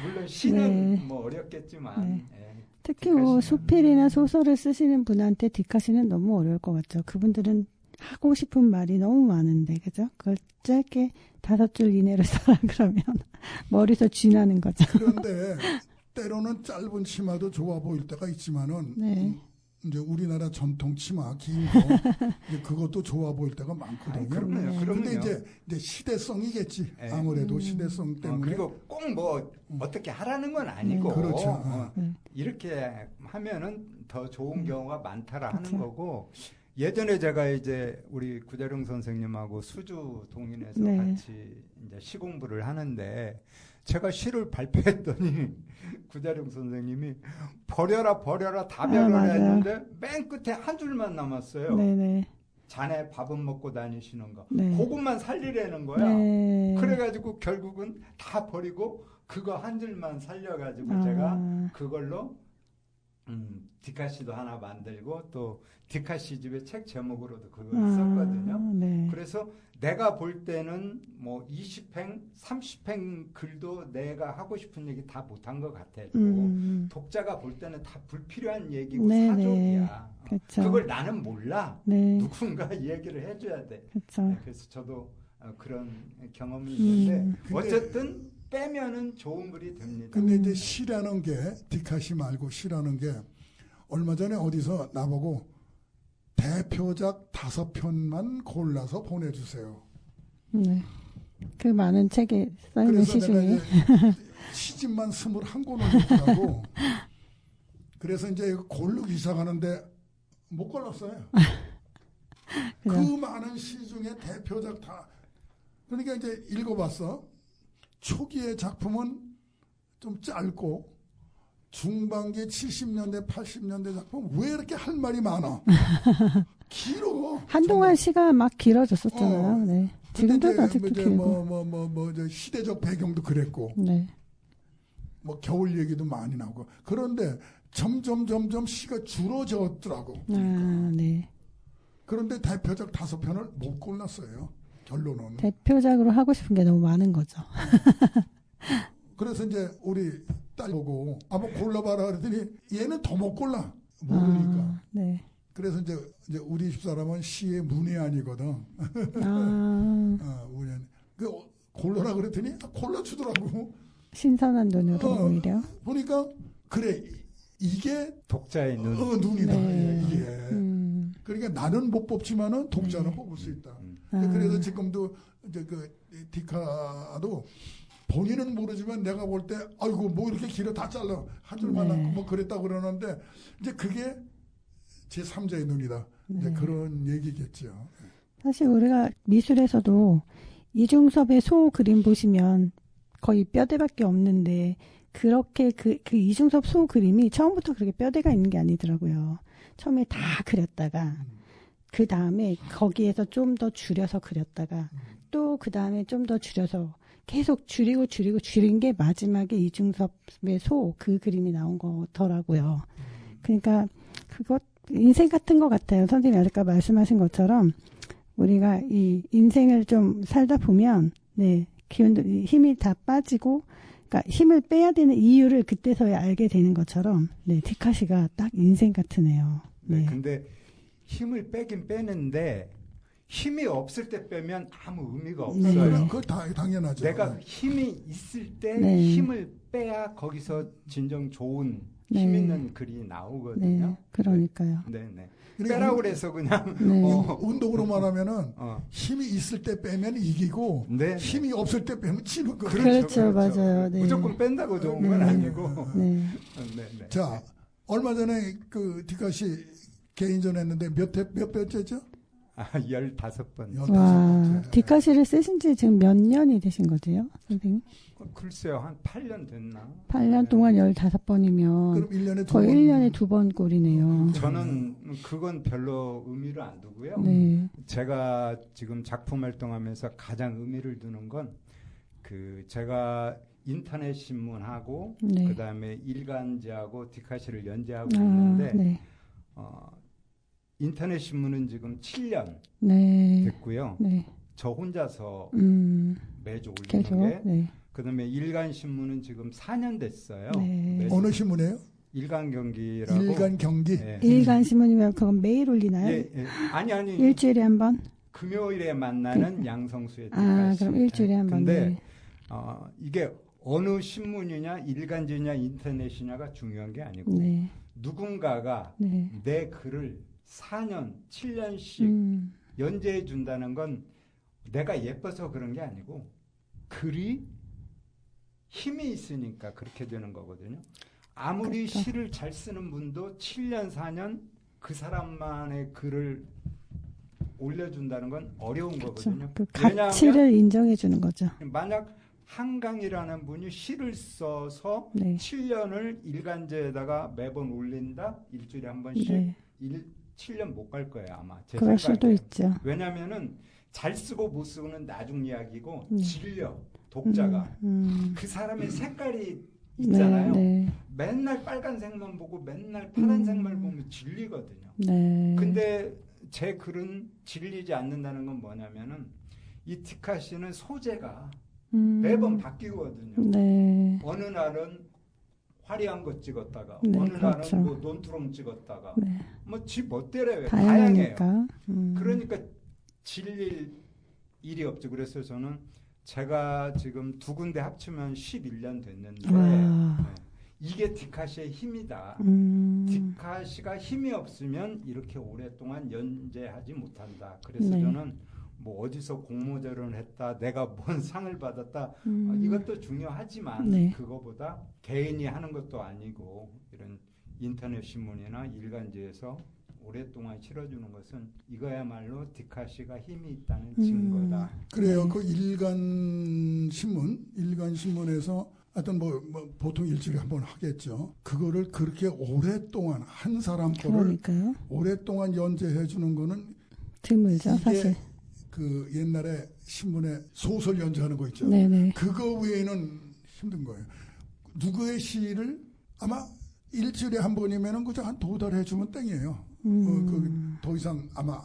물론 시는 네. 뭐 어렵겠지만. 예. 특히 뭐 수필이나 소설을 쓰시는 분한테 뒷가시는 너무 어려울 것 같죠. 그분들은 하고 싶은 말이 너무 많은데, 그죠? 그걸 짧게 5줄 이내로 써라 그러면 머리에서 쥐나는 거죠. 그런데 때로는 짧은 치마도 좋아 보일 때가 있지만은 네. 이제 우리나라 전통 치마 긴 거 이제 그것도 좋아 보일 때가 많거든요. 그럼요. 그런데 이제 시대성이겠지. 네. 아무래도 시대성 때문에. 그리고 꼭 뭐 어떻게 하라는 건 아니고 그렇죠. 이렇게 하면은 더 좋은 경우가 많다라 그렇죠. 하는 거고. 예전에 제가 이제 우리 구자룡 선생님하고 수주 동인에서 네. 같이 이제 시 공부를 하는데 제가 시를 발표했더니 구자룡 선생님이 버려라 다 맞아요. 했는데 맨 끝에 한 줄만 남았어요. 네네. 자네 밥은 먹고 다니시는 거. 네. 그것만 살리려는 거야. 네. 그래가지고 결국은 다 버리고 그거 한 줄만 살려가지고 제가 그걸로 디카시도 하나 만들고 또 디카시 집의 책 제목으로도 그걸 썼거든요. 네. 그래서 내가 볼 때는 뭐 20행, 30행 글도 내가 하고 싶은 얘기 다 못한 것 같아도 독자가 볼 때는 다 불필요한 얘기고 네, 사족이야. 그렇죠. 그걸 나는 몰라. 네. 누군가 얘기를 해줘야 돼. 그렇죠. 그래서 저도 그런 경험이 있는데 근데 어쨌든 빼면은 좋은 글이 됩니다. 근데 이제 시라는 게 디카시 말고 시라는 게 얼마 전에 어디서 나보고 대표작 5편만 골라서 보내주세요. 네. 그 많은 책에 쌓이는 그래서 시 내가 중에. 이제 시집만 21권을 냈더라고. 그래서 이제 고르기 시작하는데 못 골랐어요. 그 많은 시 중에 대표작 다. 그러니까 이제 읽어봤어. 초기의 작품은 좀 짧고 중반기 70년대, 80년대 작품 왜 이렇게 할 말이 많아? 길어. 한동안 시가 막 길어졌었잖아요. 네. 지금도 아직도 길고. 시대적 배경도 그랬고. 네. 뭐 겨울 얘기도 많이 나오고. 그런데 점점 시가 줄어졌더라고. 네. 그런데 대표작 5편을 못 골랐어요. 결론은. 대표작으로 하고 싶은 게 너무 많은 거죠. 그래서 이제 우리 딸 보고 한번 골라봐라 그랬더니 얘는 더 못 골라. 모르니까. 네. 그래서 이제 우리 집사람은 시의 문외한이거든. 문외한. 그 골라라 그랬더니 골라주더라고. 신선한 눈으로 오히려. 보니까 그래 이게 독자의 눈. 눈이다. 네. 이게. 그러니까 나는 못 뽑지만은 독자는 뽑을 수 있다. 그래서 지금도 이제 그 디카도 본인은 모르지만 내가 볼 때 아이고 뭐 이렇게 길어 다 잘라 한 줄만 남고 뭐 그랬다고 그러는데 이제 그게 제 3자의 눈이다. 이제 그런 얘기겠죠. 사실 우리가 미술에서도 이중섭의 소 그림 보시면 거의 뼈대밖에 없는데 그렇게 그 이중섭 소 그림이 처음부터 그렇게 뼈대가 있는 게 아니더라고요. 처음에 다 그렸다가 그 다음에 거기에서 좀 더 줄여서 그렸다가 또 그 다음에 좀 더 줄여서 계속 줄이고 줄인 게 마지막에 이중섭의 소 그 그림이 나온 거더라고요. 그러니까 그것 인생 같은 것 같아요. 선생님이 아까 말씀하신 것처럼 우리가 이 인생을 좀 살다 보면 기운도 힘이 다 빠지고 그러니까 힘을 빼야 되는 이유를 그때서야 알게 되는 것처럼 디카시가 딱 인생 같으네요. 네. 근데 힘을 빼긴 빼는데 힘이 없을 때 빼면 아무 의미가 없어요. 그거 당연하죠. 내가 힘이 있을 때 힘을 빼야 거기서 진정 좋은 힘 있는 글이 나오거든요. 그러니까요. 네. 빼라고 그래서 그냥 네. 운동으로 말하면 어. 힘이 있을 때 빼면 이기고 네. 힘이 없을 때 빼면 지는 거예요. 그렇죠, 맞아요. 네. 무조건 뺀다고 좋은 네. 건 아니고. 네. 네. 자, 얼마 전에 그 디카시 개인전 했는데 몇 번째죠? 15번. 와, 디카시를 쓰신 지 지금 몇 년이 되신 거죠, 선생님? 글쎄요, 한 8년 됐나? 8년 동안 15번이면 그럼 1년에 두 거의 번. 1년에 2번 꼴이네요. 저는 그건 별로 의미를 안 두고요. 네. 제가 지금 작품 활동하면서 가장 의미를 두는 건 제가 인터넷 신문하고 네. 그다음에 일간지하고 디카시를 연재하고 아, 있는데 네. 인터넷 신문은 지금 7년 네. 됐고요. 네. 저 혼자서 매주 올리는 계속. 게 네. 그다음에 일간 신문은 지금 4년 됐어요. 네. 매주 어느 신문이에요? 일간 경기라고. 일간 경기. 예. 일간 신문이면 그건 매일 올리나요? 예. 아니. 일주일에 한 번? 금요일에 만나는 양성수의 아, 디카시. 그럼 일주일에 한 번. 근데 네. 이게 어느 신문이냐 일간지냐 인터넷이냐가 중요한 게 아니고 네. 누군가가 네. 내 글을 4년, 7년씩 연재해 준다는 건 내가 예뻐서 그런 게 아니고 글이 힘이 있으니까 그렇게 되는 거거든요. 아무리 그렇죠. 시를 잘 쓰는 분도 7년, 4년 그 사람만의 글을 올려준다는 건 어려운 그렇죠. 거거든요. 그 가치를 인정해 주는 거죠. 만약 한강이라는 분이 시를 써서 네. 7년을 일간지에다가 매번 올린다? 일주일에 한 번씩? 네. 7년 못 갈 거예요, 아마. 제 그럴 생각에. 수도 있죠. 왜냐면은 잘 쓰고 못 쓰고는 나중 이야기고 질려, 음. 독자가. 그 사람의 색깔이 네, 있잖아요. 네. 맨날 빨간색만 보고 맨날 파란색만 보면 질리거든요. 네. 근데 제 글은 질리지 않는다는 건 뭐냐면은 이 디카시는 소재가 매번 바뀌거든요. 네. 어느 날은 화려한 거 찍었다가 네, 어느 그렇죠. 날은 뭐 논두렁 찍었다가 네. 뭐 지 멋대로요. 다양해요. 다양하니까. 그러니까 질릴 일이 없죠. 그래서 저는 제가 지금 두 군데 합치면 11년 됐는데 와. 네. 이게 디카시의 힘이다. 디카시가 힘이 없으면 이렇게 오랫동안 연재하지 못한다. 그래서 네. 저는 뭐 어디서 공모전을 했다, 내가 뭔 상을 받았다, 이것도 중요하지만 네. 그거보다 개인이 하는 것도 아니고 이런 인터넷 신문이나 일간지에서 오랫동안 실어주는 것은 이거야말로 디카시가 힘이 있다는 증거다. 그래요. 그 일간 신문에서 하여튼 뭐 보통 일주일에 한 번 하겠죠. 그거를 그렇게 오랫동안 한 사람 거를 그러니까요. 오랫동안 연재해 주는 거는 드물죠, 이게 사실. 그 옛날에 신문에 소설 연재하는 거 있죠. 네네. 그거 외에는 힘든 거예요. 누구의 시를 아마 일주일에 한 번이면은 그저 한 2달 해주면 땡이에요. 더 이상 아마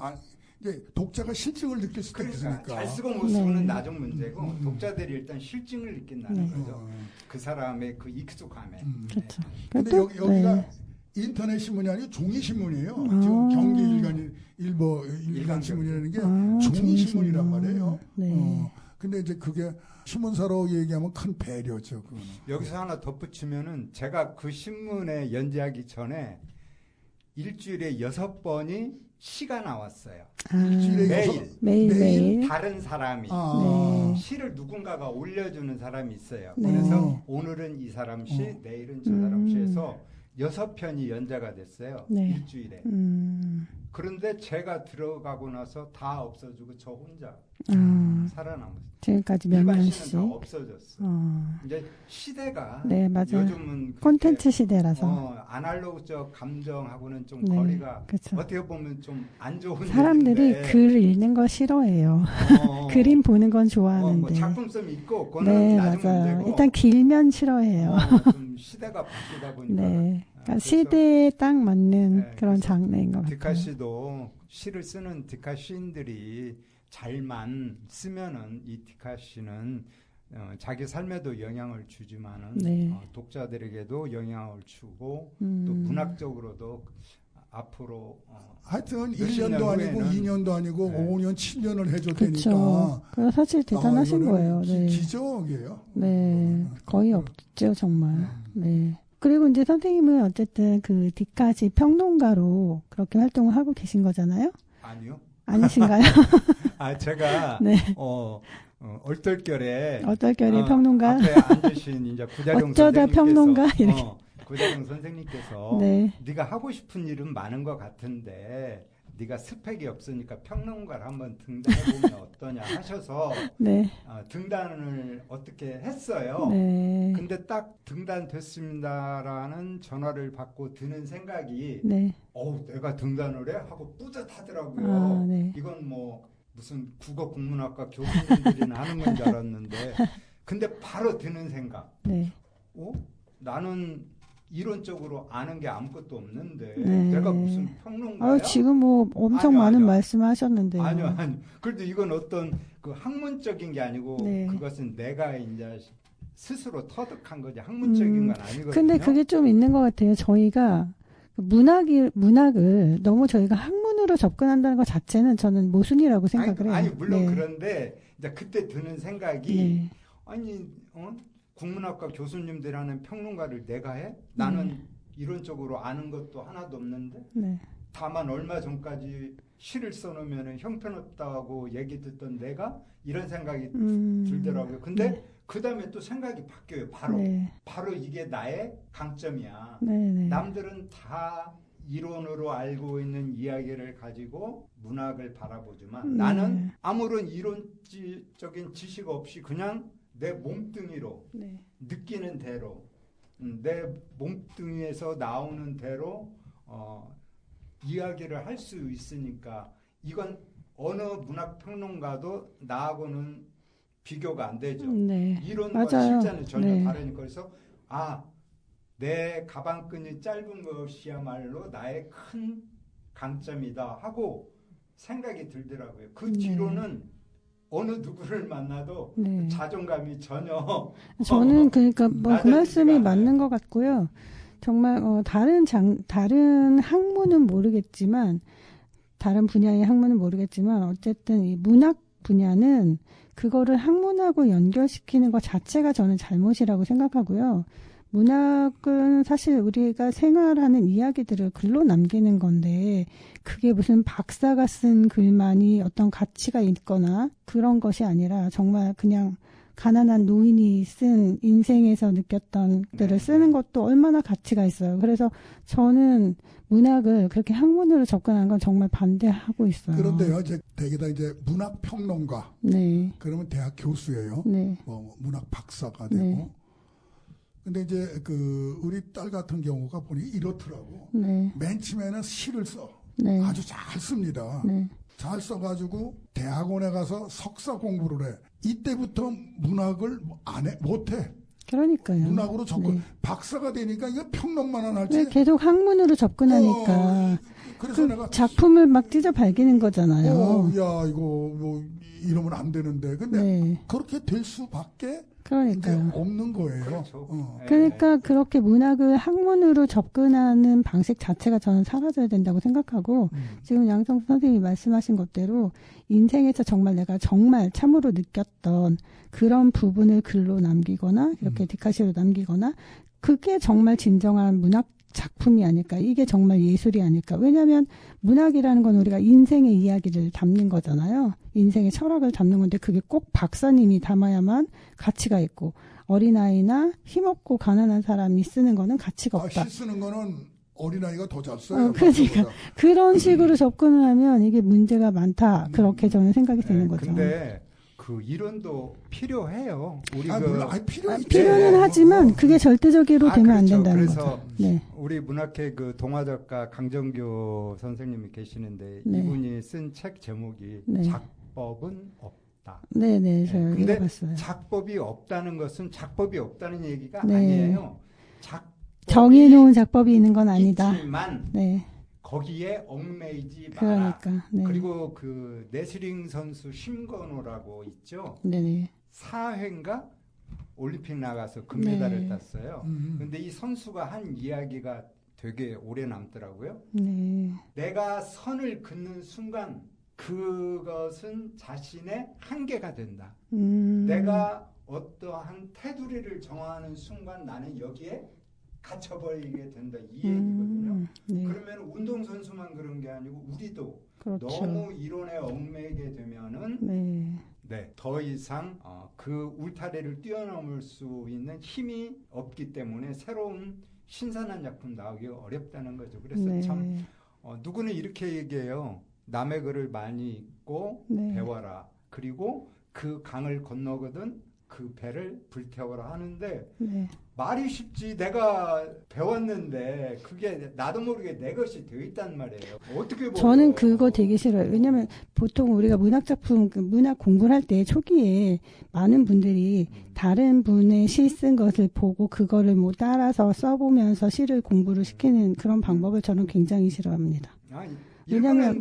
이제 독자가 실증을 느낄 수도 그러니까 있으니까. 잘 쓰고 못 쓰고는 네. 나중 문제고 독자들이 일단 실증을 느낀다는 네. 거죠. 그 사람의 그 익숙함에. 그렇죠. 근데 그래도, 여기가 네. 인터넷 신문이 아니고 종이 신문이에요. 아. 지금 경기 일간 신문이라는 게 종이 신문이란 말이에요. 네. 근데 이제 그게 신문사로 얘기하면 큰 배려죠. 그거는. 여기서 하나 덧붙이면은 제가 그 신문에 연재하기 전에 일주일에 6번이 시가 나왔어요. 일주일에 매일. 다른 사람이 네. 시를 누군가가 올려주는 사람이 있어요. 네. 그래서 오늘은 이 사람 시, 내일은 저 사람 시에서 6편이 연재가 됐어요. 네. 일주일에. 그런데 제가 들어가고 나서 다 없어지고 저 혼자 살아남았어요. 지금까지 몇 일반 년씩. 시는 다 없어졌어. 이제 시대가 네, 맞아요. 요즘은 콘텐츠 시대라서. 아날로그적 감정하고는 좀 네, 거리가 그쵸. 어떻게 보면 좀 안 좋은 사람들이 일인데, 글 읽는 거 싫어해요. 그림 보는 건 좋아하는데. 뭐 작품성 있고 그거는 네, 나중 맞아요. 문제고 일단 길면 싫어해요. 좀 시대가 바뀌다 보니까 네. 그러니까 그래서 시대에 딱 맞는 네, 그런 그래서 장르인 것 같아요. 디카시도 시를 쓰는 디카시인들이 잘만 쓰면은 이 디카시는 자기 삶에도 영향을 주지만은 네. 독자들에게도 영향을 주고 또 문학적으로도 앞으로 하여튼 몇십 1년도 년 아니고 후에는 2년도 아니고 네. 5년, 7년을 해줘 그렇죠. 되니까. 그거 사실 대단하신 이거는 거예요. 네. 기적이에요. 네. 거의 없죠, 정말. 네. 그리고 이제 선생님은 어쨌든 그 디카시 평론가로 그렇게 활동을 하고 계신 거잖아요? 아니요. 아니신가요? 제가 네. 얼떨결에 평론가. 앞에 앉으신 이제 구자룡 어쩌다 선생님께서 평론가 이렇게. 구자룡 선생님께서 네. 네가 하고 싶은 일은 많은 것 같은데 네가 스펙이 없으니까 평론가를 한번 등단해보면 어떠냐 하셔서 네. 등단을 어떻게 했어요. 네. 근데 딱 등단됐습니다라는 전화를 받고 드는 생각이 네. 내가 등단을 해? 하고 뿌듯하더라고요. 아, 네. 이건 뭐 무슨 국어국문학과 교수님들이나 하는 건 줄 알았는데 근데 바로 드는 생각. 네. 나는 이론적으로 아는 게 아무것도 없는데 네. 내가 무슨 평론가야? 지금 뭐 엄청 많은 말씀을 하셨는데요. 아니요. 그래도 이건 어떤 그 학문적인 게 아니고 네. 그것은 내가 이제 스스로 터득한 거지 학문적인 건 아니거든요. 근데 그게 좀 있는 것 같아요. 저희가 문학을 너무 저희가 학문으로 접근한다는 것 자체는 저는 모순이라고 생각을 해요. 아니 물론 네. 그런데 이제 그때 드는 생각이 네. 국문학과 교수님들 하는 평론가를 내가 해? 나는 이론적으로 아는 것도 하나도 없는데 네. 다만 얼마 전까지 시를 써놓으면 형편없다고 얘기 듣던 내가 이런 생각이 들더라고요. 근데 네. 그 다음에 또 생각이 바뀌어요. 바로 이게 나의 강점이야. 네. 남들은 다 이론으로 알고 있는 이야기를 가지고 문학을 바라보지만 나는 아무런 이론적인 지식 없이 그냥 내 몸뚱이로 느끼는 대로 내 몸뚱이에서 나오는 대로 이야기를 할 수 있으니까 이건 어느 문학평론가도 나하고는 비교가 안 되죠. 네. 이론과 맞아요. 실전은 전혀 네. 다르니까 그래서 내 가방끈이 짧은 것이야말로 나의 큰 강점이다 하고 생각이 들더라고요. 그 뒤로는 어느 누구를 만나도 자존감이 전혀 저는 그러니까 뭐 그 말씀이 않아요. 맞는 것 같고요. 정말 다른 학문은 모르겠지만 다른 분야의 학문은 모르겠지만 어쨌든 이 문학 분야는 그거를 학문하고 연결시키는 것 자체가 저는 잘못이라고 생각하고요. 문학은 사실 우리가 생활하는 이야기들을 글로 남기는 건데 그게 무슨 박사가 쓴 글만이 어떤 가치가 있거나 그런 것이 아니라 정말 그냥 가난한 노인이 쓴 인생에서 느꼈던 것들을 쓰는 것도 얼마나 가치가 있어요. 그래서 저는 문학을 그렇게 학문으로 접근하는 건 정말 반대하고 있어요. 그런데요, 대개 다 문학 평론가. 네. 그러면 대학 교수예요. 네. 문학 박사가 되고. 네. 근데 우리 딸 같은 경우가 보니 이렇더라고. 네. 맨 처음에는 시를 써. 네. 아주 잘 씁니다. 네. 잘 써가지고 대학원에 가서 석사 공부를 해. 이때부터 문학을 못해. 그러니까요. 문학으로 접근. 네. 박사가 되니까 이거 평론만 할지. 네, 계속 학문으로 접근하니까. 그래서 내가 작품을 막 찢어 발기는 거잖아요. 야 이거 이러면 안 되는데. 근데 그렇게 될 수밖에 그러니까요. 없는 거예요. 그렇죠. 그러니까 그렇게 문학을 학문으로 접근하는 방식 자체가 저는 사라져야 된다고 생각하고 지금 양성수 선생님이 말씀하신 것대로 인생에서 정말 내가 정말 참으로 느꼈던 그런 부분을 글로 남기거나 이렇게 디카시로 남기거나 그게 정말 진정한 문학 작품이 아닐까. 이게 정말 예술이 아닐까. 왜냐하면 문학이라는 건 우리가 인생의 이야기를 담는 거잖아요. 인생의 철학을 담는 건데 그게 꼭 박사님이 담아야만 가치가 있고 어린아이나 힘없고 가난한 사람이 쓰는 거는 가치가 없다. 시 쓰는 거는 어린아이가 더 잘 써요. 그러니까 그런 식으로 접근을 하면 이게 문제가 많다. 그렇게 저는 생각이 드는 거죠. 근데 그 이론도 필요해요. 필요는 하지만 그게 절대적으로 되면 안 된다는 그래서 거죠. 우리 문학회 그 동화작가 강정교 선생님이 계시는데 네. 이분이 쓴 책 제목이 작법은 없다. 네네, 제가 읽어봤어요. 작법이 없다는 것은 작법이 없다는 얘기가 아니에요. 정해놓은 작법이 있는 건 아니다. 있지만 거기에 얽매이지 마라. 그러니까, 그리고 그 레슬링 선수 심건호라고 있죠. 네네. 4회인가 올림픽 나가서 금메달을 땄어요. 근데 이 선수가 한 이야기가 되게 오래 남더라고요. 내가 선을 긋는 순간 그것은 자신의 한계가 된다. 내가 어떠한 테두리를 정하는 순간 나는 여기에 갇혀버리게 된다 이 얘기거든요. 네. 그러면 운동선수만 그런 게 아니고 우리도 그렇죠. 너무 이론에 얽매이게 되면은 네. 더 이상 그 울타리를 뛰어넘을 수 있는 힘이 없기 때문에 새로운 신선한 작품 나오기가 어렵다는 거죠. 그래서 네. 참 누구는 이렇게 얘기해요. 남의 글을 많이 읽고 네. 배워라. 그리고 그 강을 건너거든 그 배를 불태워라 하는데 네. 말이 쉽지 내가 배웠는데 그게 나도 모르게 내 것이 되어 있단 말이에요. 어떻게 보면 저는 그거 되게 싫어요. 왜냐면 보통 우리가 문학 작품, 문학 공부를 할 때 초기에 많은 분들이 다른 분의 시 쓴 것을 보고 그거를 뭐 따라서 써보면서 시를 공부를 시키는 그런 방법을 저는 굉장히 싫어합니다. 왜냐면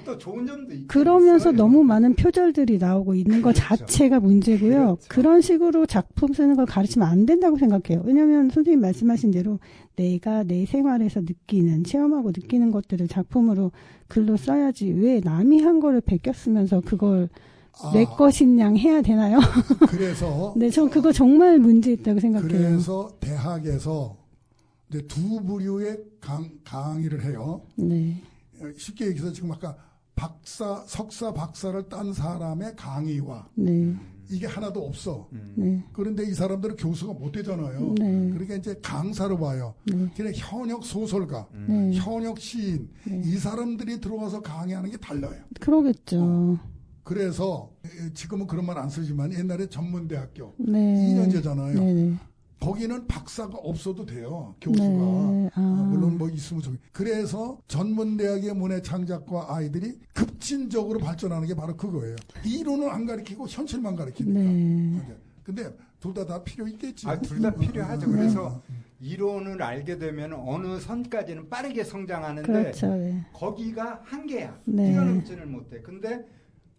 또 좋은 점도 있고 그러면서 있어요. 너무 많은 표절들이 나오고 있는 것 그렇죠. 자체가 문제고요. 그렇죠. 그런 식으로 작품 쓰는 걸 가르치면 안 된다고 생각해요. 왜냐면 선생님 말씀하신 대로 내가 내 생활에서 느끼는, 체험하고 느끼는 것들을 작품으로 글로 써야지 왜 남이 한 거를 베껴 쓰면서 그걸 내 것인 양 해야 되나요? 그래서 네, 전 그거 정말 문제 있다고 생각해요. 그래서 대학에서 이제 두 부류의 강의를 해요. 네. 쉽게 얘기해서 지금 아까 석사, 박사를 딴 사람의 강의와 네. 이게 하나도 없어. 네. 그런데 이 사람들은 교수가 못 되잖아요. 네. 그러니까 이제 강사로 봐요. 네. 그냥 현역 소설가, 네. 현역 시인, 네. 이 사람들이 들어와서 강의하는 게 달라요. 그러겠죠. 그래서 지금은 그런 말 안 쓰지만 옛날에 전문대학교 네. 2년제잖아요. 네. 네. 거기는 박사가 없어도 돼요. 교수가. 네. 물론 뭐 있으면 좋겠. 그래서 전문대학의 문예 창작과 아이들이 급진적으로 발전하는 게 바로 그거예요. 이론은 안 가르치고 현실만 가르치니까. 네. 근데 둘 다 필요 있겠지. 둘 다 필요하죠. 그래서 이론을 알게 되면 어느 선까지는 빠르게 성장하는데 그렇죠. 네. 거기가 한계야. 네. 뛰어넘지는 못해. 근데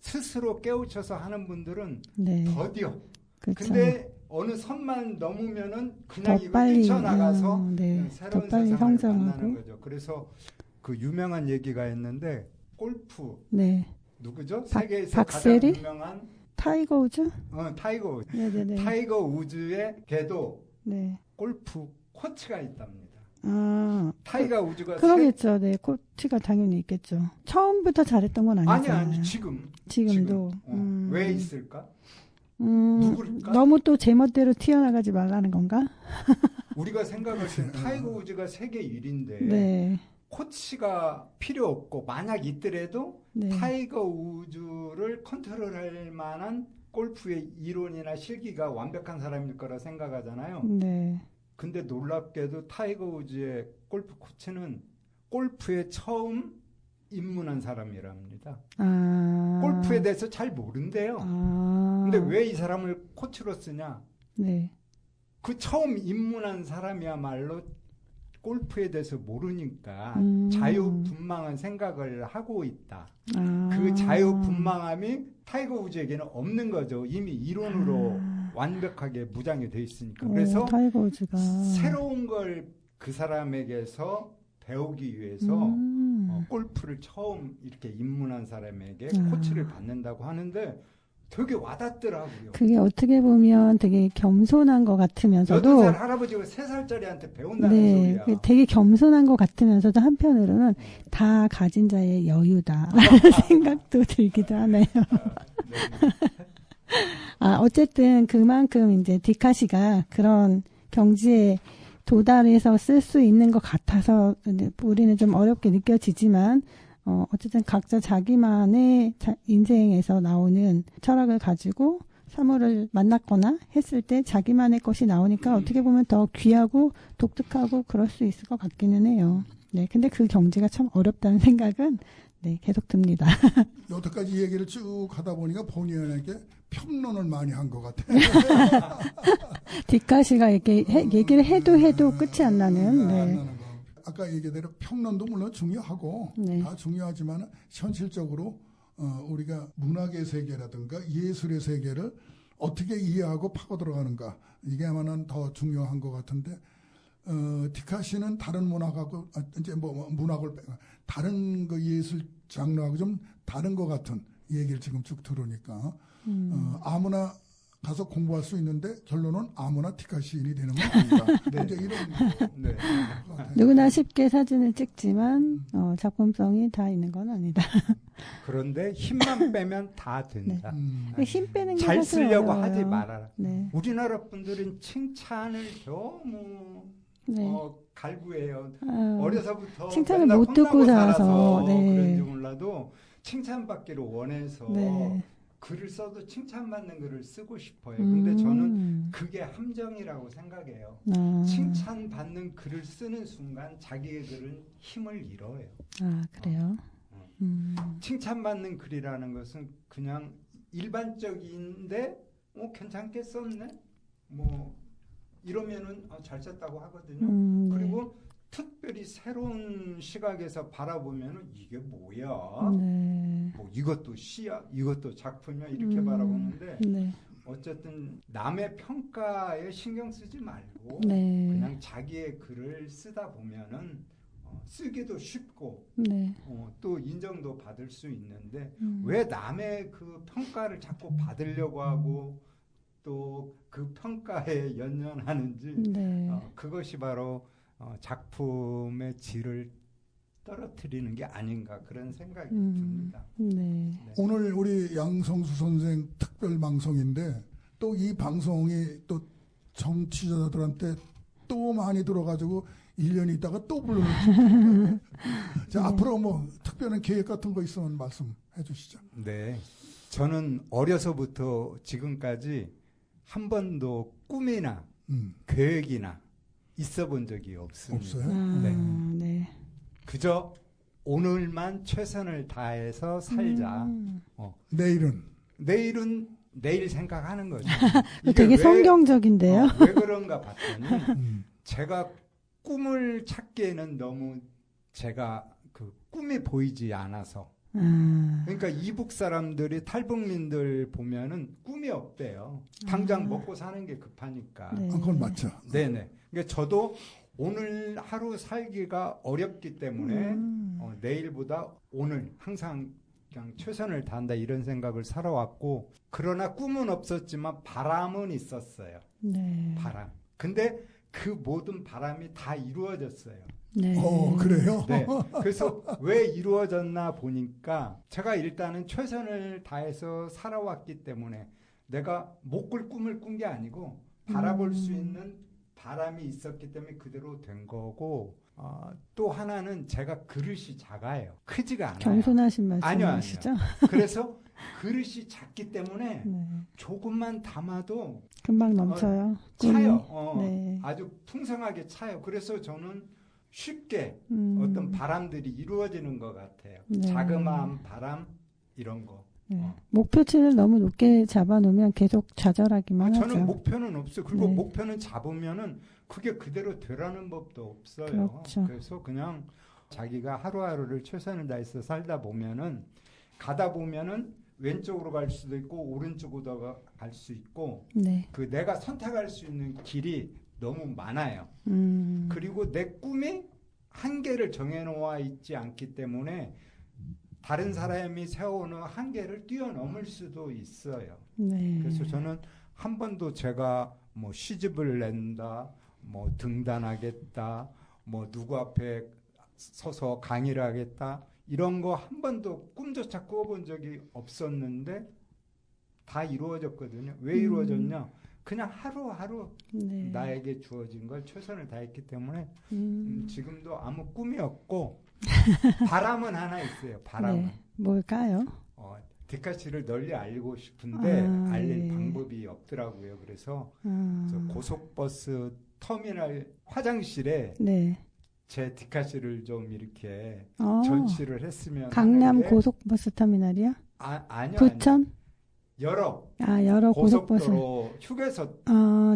스스로 깨우쳐서 하는 분들은 네. 더디어. 그렇죠. 근데 어느 선만 넘으면은 그냥 더 이거 빨리, 뛰쳐나가서 네. 새로운 더 빨리 세상을 성장하고. 만나는 거죠. 그래서 그 유명한 얘기가 있는데 골프 네. 누구죠? 세계에서 박세리? 가장 유명한 타이거 우즈? 타이거 우즈. 네네네. 타이거 우즈의 걔도 네. 골프 코치가 있답니다. 타이거 우즈가 그러겠죠. 네. 코치가 당연히 있겠죠. 처음부터 잘했던 건 아니잖아요. 아니 지금도 지금. 왜 있을까? 누굴까? 너무 또 제멋대로 튀어나가지 말라는 건가? 우리가 생각할 때 타이거 우즈가 세계 1위인데 네. 코치가 필요 없고 만약 있더라도 네. 타이거 우즈를 컨트롤할 만한 골프의 이론이나 실기가 완벽한 사람일 거라 생각하잖아요. 네. 근데 놀랍게도 타이거 우즈의 골프 코치는 골프에 처음 입문한 사람이랍니다. 골프에 대해서 잘 모른대요. 근데 왜 이 사람을 코치로 쓰냐? 네. 그 처음 입문한 사람이야말로 골프에 대해서 모르니까 자유분방한 생각을 하고 있다. 그 자유분방함이 타이거 우즈에게는 없는 거죠. 이미 이론으로 완벽하게 무장이 돼 있으니까. 그래서 타이거 우즈가 새로운 걸 그 사람에게서 배우기 위해서 골프를 처음 이렇게 입문한 사람에게 코치를 받는다고 하는데 되게 와닿더라고요. 그게 어떻게 보면 되게 겸손한 것 같으면서도 8살 할아버지가 3살짜리한테 배운다는 네, 소리야. 되게 겸손한 것 같으면서도 한편으로는 다 가진 자의 여유다라는 생각도 들기도 하네요. 어쨌든 그만큼 이제 디카시가 그런 경지에 도달해서 쓸 수 있는 것 같아서 우리는 좀 어렵게 느껴지지만 어쨌든 각자 자기만의 인생에서 나오는 철학을 가지고 사물을 만났거나 했을 때 자기만의 것이 나오니까 어떻게 보면 더 귀하고 독특하고 그럴 수 있을 것 같기는 해요. 네, 근데 그 경지가 참 어렵다는 생각은 네, 계속 듭니다. 여태까지 얘기를 쭉 하다 보니까 본의아니게 평론을 많이 한 것 같아요. 디카시가 이렇게 얘기를 해도 끝이 안 나는. 네. 안 나는 거. 아까 얘기대로 평론도 물론 중요하고 네. 다 중요하지만 현실적으로 우리가 문학의 세계라든가 예술의 세계를 어떻게 이해하고 파고 들어가는가 이게 아마는 더 중요한 것 같은데 디카시는 다른 문학하고 이제 뭐 문학을 다른 그 예술 장르하고 좀 다른 것 같은 얘기를 지금 쭉 들으니까 아무나 가서 공부할 수 있는데 결론은 아무나 티카 시인이 되는 건 아니다. 네. 이제 이런 네. 누구나 쉽게 사진을 찍지만 작품성이 다 있는 건 아니다. 그런데 힘만 빼면 다 된다. 힘 빼는 게 잘 사실 쓰려고 어려워요. 하지 말아라. 네. 우리나라 분들은 칭찬을 너무 네. 갈구해요. 아유, 어려서부터 칭찬을 맨날 못 듣고 혼나고 살아서, 네. 그런지 몰라도 칭찬받기를 원해서 네. 글을 써도 칭찬받는 글을 쓰고 싶어요. 근데 저는 음. 그게 함정이라고 생각해요. 아. 칭찬받는 글을 쓰는 순간 자기의 글은 힘을 잃어요. 아, 그래요? 칭찬받는 글이라는 것은 그냥 일반적인데 괜찮게 썼네? 뭐 이러면은 잘 썼다고 하거든요. 네. 그리고 특별히 새로운 시각에서 바라보면은 이게 뭐야? 네. 뭐 이것도 시야, 이것도 작품이야 이렇게 바라보는데 네. 어쨌든 남의 평가에 신경 쓰지 말고 네. 그냥 자기의 글을 쓰다 보면은 쓰기도 쉽고 네. 또 인정도 받을 수 있는데 왜 남의 그 평가를 자꾸 받으려고 하고 또 그 평가에 연연하는지 네. 그것이 바로 작품의 질을 떨어뜨리는 게 아닌가 그런 생각이 듭니다. 네. 네. 오늘 우리 양성수 선생 특별 방송인데 또 이 방송이 또 정치자들한테 또 많이 들어가지고 1년 있다가 또 불러주시죠. 자, 앞으로 뭐 특별한 계획 같은 거 있으면 말씀해 주시죠. 네. 저는 어려서부터 지금까지 한 번도 꿈이나 계획이나 있어 본 적이 없습니다. 없어요? 네. 네. 그저 오늘만 최선을 다해서 살자. 내일은 내일 생각하는 거죠. 이게 되게 성경적인데요. 왜 그런가 봤더니 제가 꿈을 찾기에는 너무 제가 그 꿈이 보이지 않아서. 그러니까 이북 사람들이 탈북민들 보면은 꿈이 없대요. 당장 먹고 사는 게 급하니까. 네. 그건 맞죠. 네네. 그러니까 저도 오늘 하루 살기가 어렵기 때문에 내일보다 오늘 항상 그냥 최선을 다한다 이런 생각을 살아왔고 그러나 꿈은 없었지만 바람은 있었어요. 네. 바람. 근데 그 모든 바람이 다 이루어졌어요. 네. 그래요? 네. 그래서 왜 이루어졌나 보니까 제가 일단은 최선을 다해서 살아왔기 때문에 내가 못 꿀 꿈을 꾼 게 아니고 바라볼 수 있는 바람이 있었기 때문에 그대로 된 거고 또 하나는 제가 그릇이 작아요. 크지가 않아요. 겸손하신 아니요. 말씀이시죠? 그래서 그릇이 작기 때문에 네. 조금만 담아도 금방 넘쳐요. 차요. 네. 아주 풍성하게 차요. 그래서 저는 쉽게 어떤 바람들이 이루어지는 것 같아요. 네. 자그마한 바람 이런 거. 네. 목표치를 너무 높게 잡아놓으면 계속 좌절하기만 하죠. 저는 목표는 없어요. 그리고 네. 목표는 잡으면은 그게 그대로 되라는 법도 없어요. 그렇죠. 그래서 그냥 자기가 하루하루를 최선을 다해서 살다 보면은 가다 보면은 왼쪽으로 갈 수도 있고 오른쪽으로 갈 수 있고 네. 그 내가 선택할 수 있는 길이 너무 많아요. 그리고 내 꿈이 한계를 정해놓아 있지 않기 때문에 다른 사람이 세워놓은 한계를 뛰어넘을 수도 있어요. 네. 그래서 저는 한 번도 제가 뭐 시집을 낸다, 뭐 등단하겠다, 뭐 누구 앞에 서서 강의를 하겠다 이런 거 한 번도 꿈조차 꾸어본 적이 없었는데 다 이루어졌거든요. 왜 이루어졌냐? 그냥 하루하루 네. 나에게 주어진 걸 최선을 다했기 때문에 지금도 아무 꿈이 없고 바람은 하나 있어요. 바람은. 네. 뭘까요? 디카시를 널리 알고 싶은데 알릴 네. 방법이 없더라고요. 그래서 저 고속버스 터미널 화장실에 네. 제 디카시를 좀 이렇게 어. 전시를 했으면 강남 하는데 고속버스 터미널이요? 아니요. 부천? 여러 여러 고속버스. 고속도로 휴게소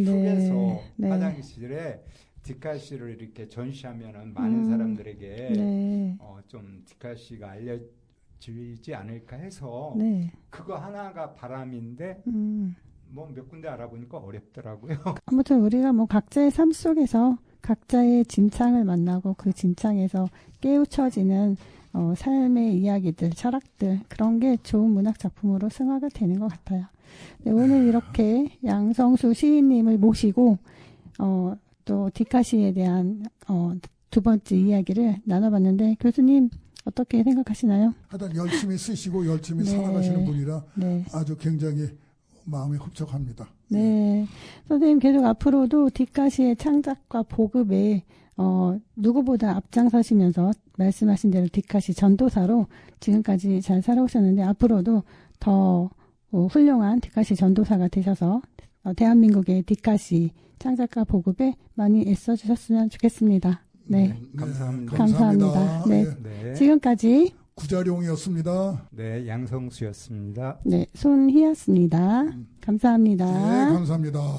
네. 휴게소 네. 화장실에 디카시를 이렇게 전시하면은 많은 사람들에게 네. 좀 디카시가 알려지지 않을까 해서 네. 그거 하나가 바람인데 뭐 몇 군데 알아보니까 어렵더라고요. 아무튼 우리가 뭐 각자의 삶 속에서 각자의 진창을 만나고 그 진창에서 깨우쳐지는 삶의 이야기들, 철학들 그런 게 좋은 문학 작품으로 승화가 되는 것 같아요. 네, 오늘 이렇게 양성수 시인님을 모시고 또 디카시에 대한 두 번째 이야기를 나눠봤는데 교수님 어떻게 생각하시나요? 하여튼 열심히 쓰시고 열심히 네. 살아가시는 분이라 네. 아주 굉장히 마음이 흡족합니다. 네. 선생님 계속 앞으로도 디카시의 창작과 보급에 누구보다 앞장서시면서 말씀하신 대로 디카시 전도사로 지금까지 잘 살아오셨는데 앞으로도 더 훌륭한 디카시 전도사가 되셔서 대한민국의 디카시 창작과 보급에 많이 애써주셨으면 좋겠습니다. 네. 감사합니다. 감사합니다. 네. 네. 지금까지 구자룡이었습니다. 네, 양성수였습니다. 네, 손희였습니다. 감사합니다. 네, 감사합니다.